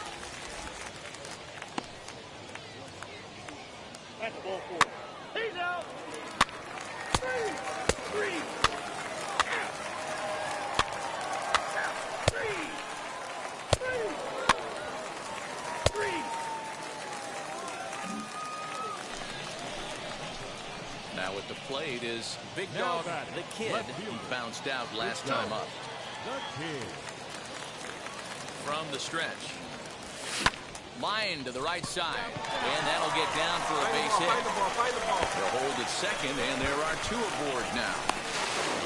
That's ball 4. He's out. 3. Out. Out. 3. Now at the plate is Big Dog, the kid. He bounced out last time up. From the stretch. Line to the right side, and that'll get down for a base hit. They'll hold at second, and there are 2 aboard now.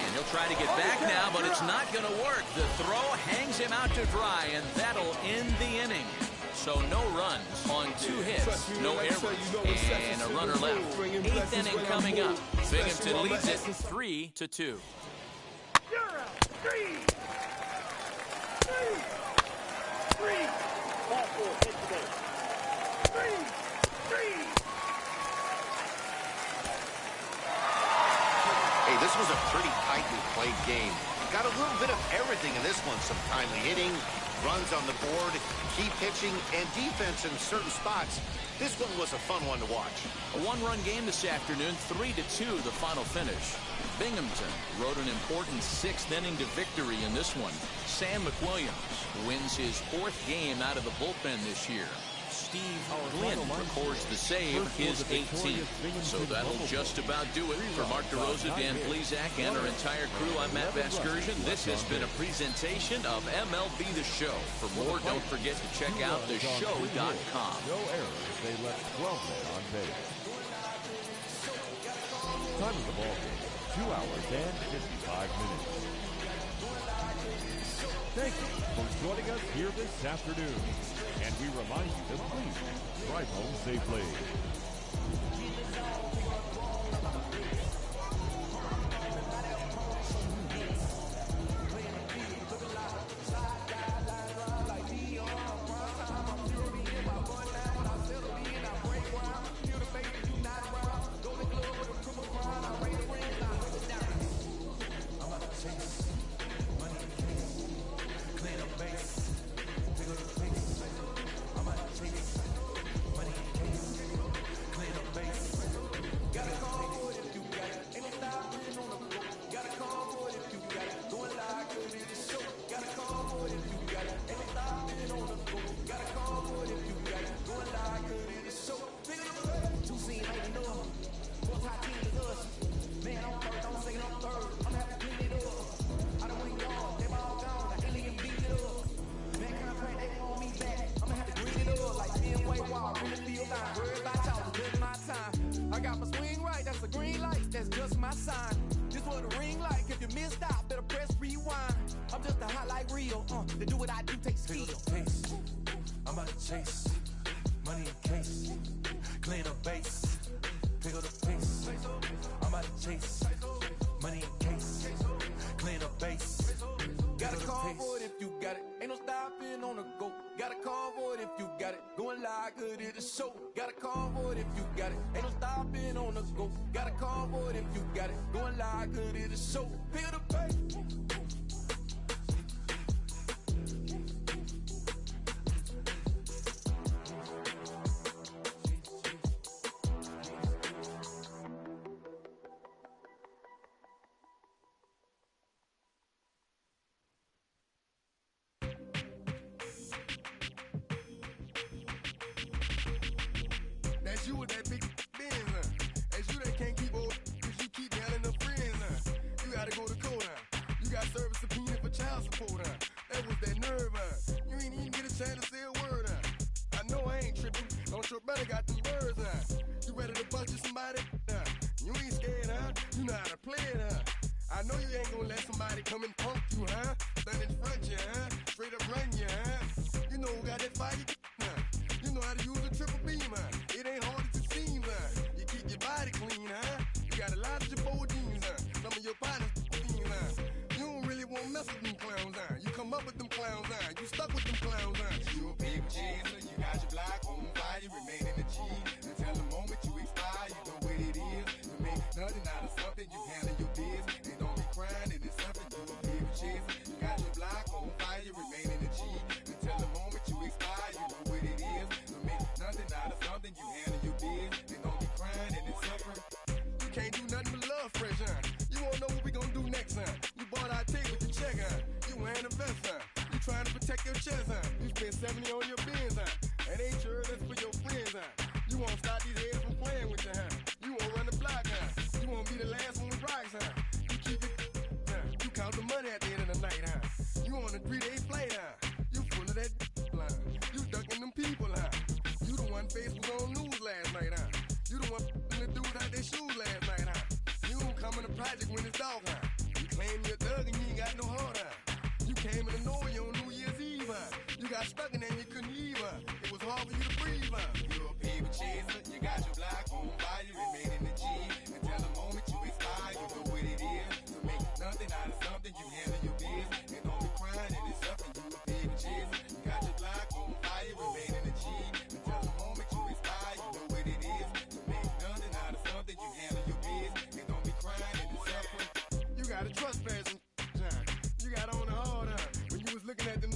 And he'll try to get back now, but it's not going to work. The throw hangs him out to dry, and that'll end the inning. So no runs on 2 hits, no errors, and a runner left. 8th inning coming up. Binghamton leads it 3-2. You're out. 3. 3. pretty tightly played game. Got a little bit of everything in this one. Some timely hitting, runs on the board, key pitching, and defense in certain spots. This one was a fun one to watch. A one-run game this afternoon, 3-2 the final finish. Binghamton rode an important sixth-inning to victory in this one. Sam McWilliams wins his fourth game out of the bullpen this year. Steve Glynn records the save, his 18th. So that'll just about do it. For Mark DeRosa, Dan Blizak, and our entire crew, I'm Matt Vasgersian. This has been a presentation of MLB The Show. For more, don't forget to check out theshow.com. No errors. They left 12 men on base. Time of the ball game, 2 hours and 55 minutes. Thank you for joining us here this afternoon. And we remind you to please drive home safely. I got my swing right, that's a green light, that's just my sign. This what a ring like, if you missed out, better press rewind. I'm just a highlight reel, to do what I do takes skill. I'm about to chase money in case, clean up base, pick up the pace. I'm about to chase money in case, clean up base. Got a call for it if you got it. Ain't no stopping on the go. Got a call for it if you got it. Going live, good at the show. Got a call for it if you got it. Ain't no stopping on the go. Got a call for it if you got it. Going live, good at the show. Pick up the pace. That's you with that big Benz, That's you that can't keep old, cause you keep yelling the friends, You gotta go to court, You got service subpoena for child support, That was that nerve, You ain't even get a chance to say a word, I know I ain't tripping, don't your brother got them birds, You ready to bust you somebody, You ain't scared, You know how to play it, I know you ain't gonna let somebody come and punk you, Stand in front you, Straight up run you, You know who got that fire, You know how to use a triple beam, It ain't hard as it seems, You keep your body clean, You got a lot of your bold jeans, Some of your partners, You don't really want to mess with them clowns, You come up with them clowns, You stuck with them clowns, You a big chaser, you got your block on fire, you remain in the G. Until the moment you expire, you know what it is. You make nothing out of something, you handle your biz. And don't be crying, it is something, you a big chaser. You got your block on fire, you remain in the G. Until the moment you expire, you know what it is. You make nothing out of something, you handle your biz. And don't be crying, and it's suffering. You can't do nothing but love fresh, You won't know what we gonna do next, You bought our tape with the check, You wearing a vest, You trying to protect your chest, You spent 70 on your bins, And ain't sure that's for your friends, You won't stop these heads from playing with you, You won't run the block, You won't be the last one with rocks, You keep it, You count the money at the end of the night, You on a 3-day flight, You full of that line. You ducking them people, You the one face was on news last night, You the one the dudes out their shoes last night, You don't come in the project when it's dark, You claim you're a thug and you ain't got no heart, You came in the Norway on New Year's Eve, You got stuck and then you couldn't leave, It was hard for you to breathe, You a paper chaser, you got your block on fire, you remain in the G. Until the moment you expire, you know what it is. To make nothing out of something, you handle your biz. And don't be crying, and it's something, you a paper chaser. You got your block on fire, you remain in the G. Until the moment you expire, you know what it is. To make nothing out of something, you handle your biz. And don't be crying, and it's suffering. You got looking at them.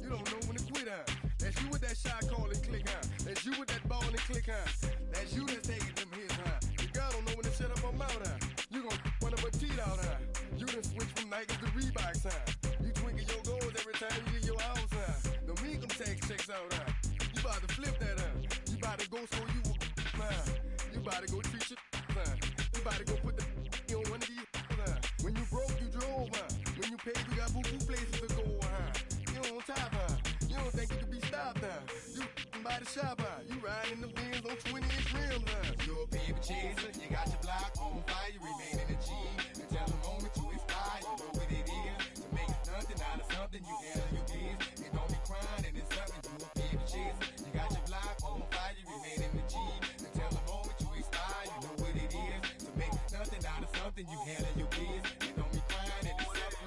You don't know when to quit, huh? That's you with that shot call and click, huh? That's you with that ball and click, huh? That's you that's taking them hits, huh? The girl don't know when to shut up her mouth, huh? You gon' one of her teeth out, huh? You done switch from Nikes to Reeboks, huh? You twinkle your goals every time you leave your house, huh? Don't make them tax checks out, huh? You about to flip that, huh? You about to go so you will, huh? You about to go treat your, huh? You about to go put the on one of these, huh? When you broke, you drove, huh? When you paid, you got boo-boo places to go, huh? You on top, huh? You don't think you can be stopped, huh? You by the shop, huh? You riding in the Benz on 20-inch rims, huh? You're a baby chaser, you got your block on fire, you remain in the G. Until the moment you expire, you know what it is. To make nothing out of something, you handle your biz. You don't be crying and it's something, you a baby chaser. You got your block on fire, you remain in the G. Until the moment you expire, you know what it is. To make nothing out of something, you handle your biz. You don't be crying and it's something.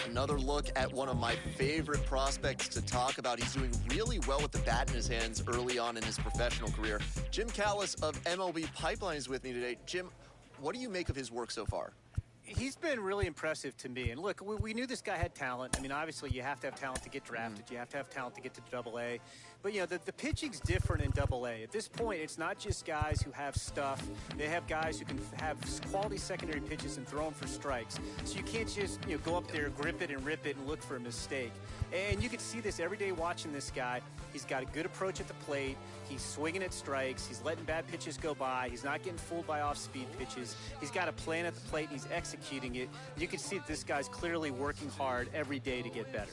Another look at one of my favorite prospects to talk about. He's doing really well with the bat in his hands early on in his professional career. Jim Callis of MLB Pipeline is with me today. Jim, what do you make of his work so far? He's been really impressive to me. And look, we knew this guy had talent. I mean, obviously, you have to have talent to get drafted. You have to have talent to get to Double-A. But, you know, the pitching's different in Double-A. At this point, it's not just guys who have stuff. They have guys who can have quality secondary pitches and throw them for strikes. So you can't just, you know, go up there, grip it and rip it and look for a mistake. And you can see this every day watching this guy. He's got a good approach at the plate. He's swinging at strikes. He's letting bad pitches go by. He's not getting fooled by off-speed pitches. He's got a plan at the plate, and he's executing it. You can see that this guy's clearly working hard every day to get better.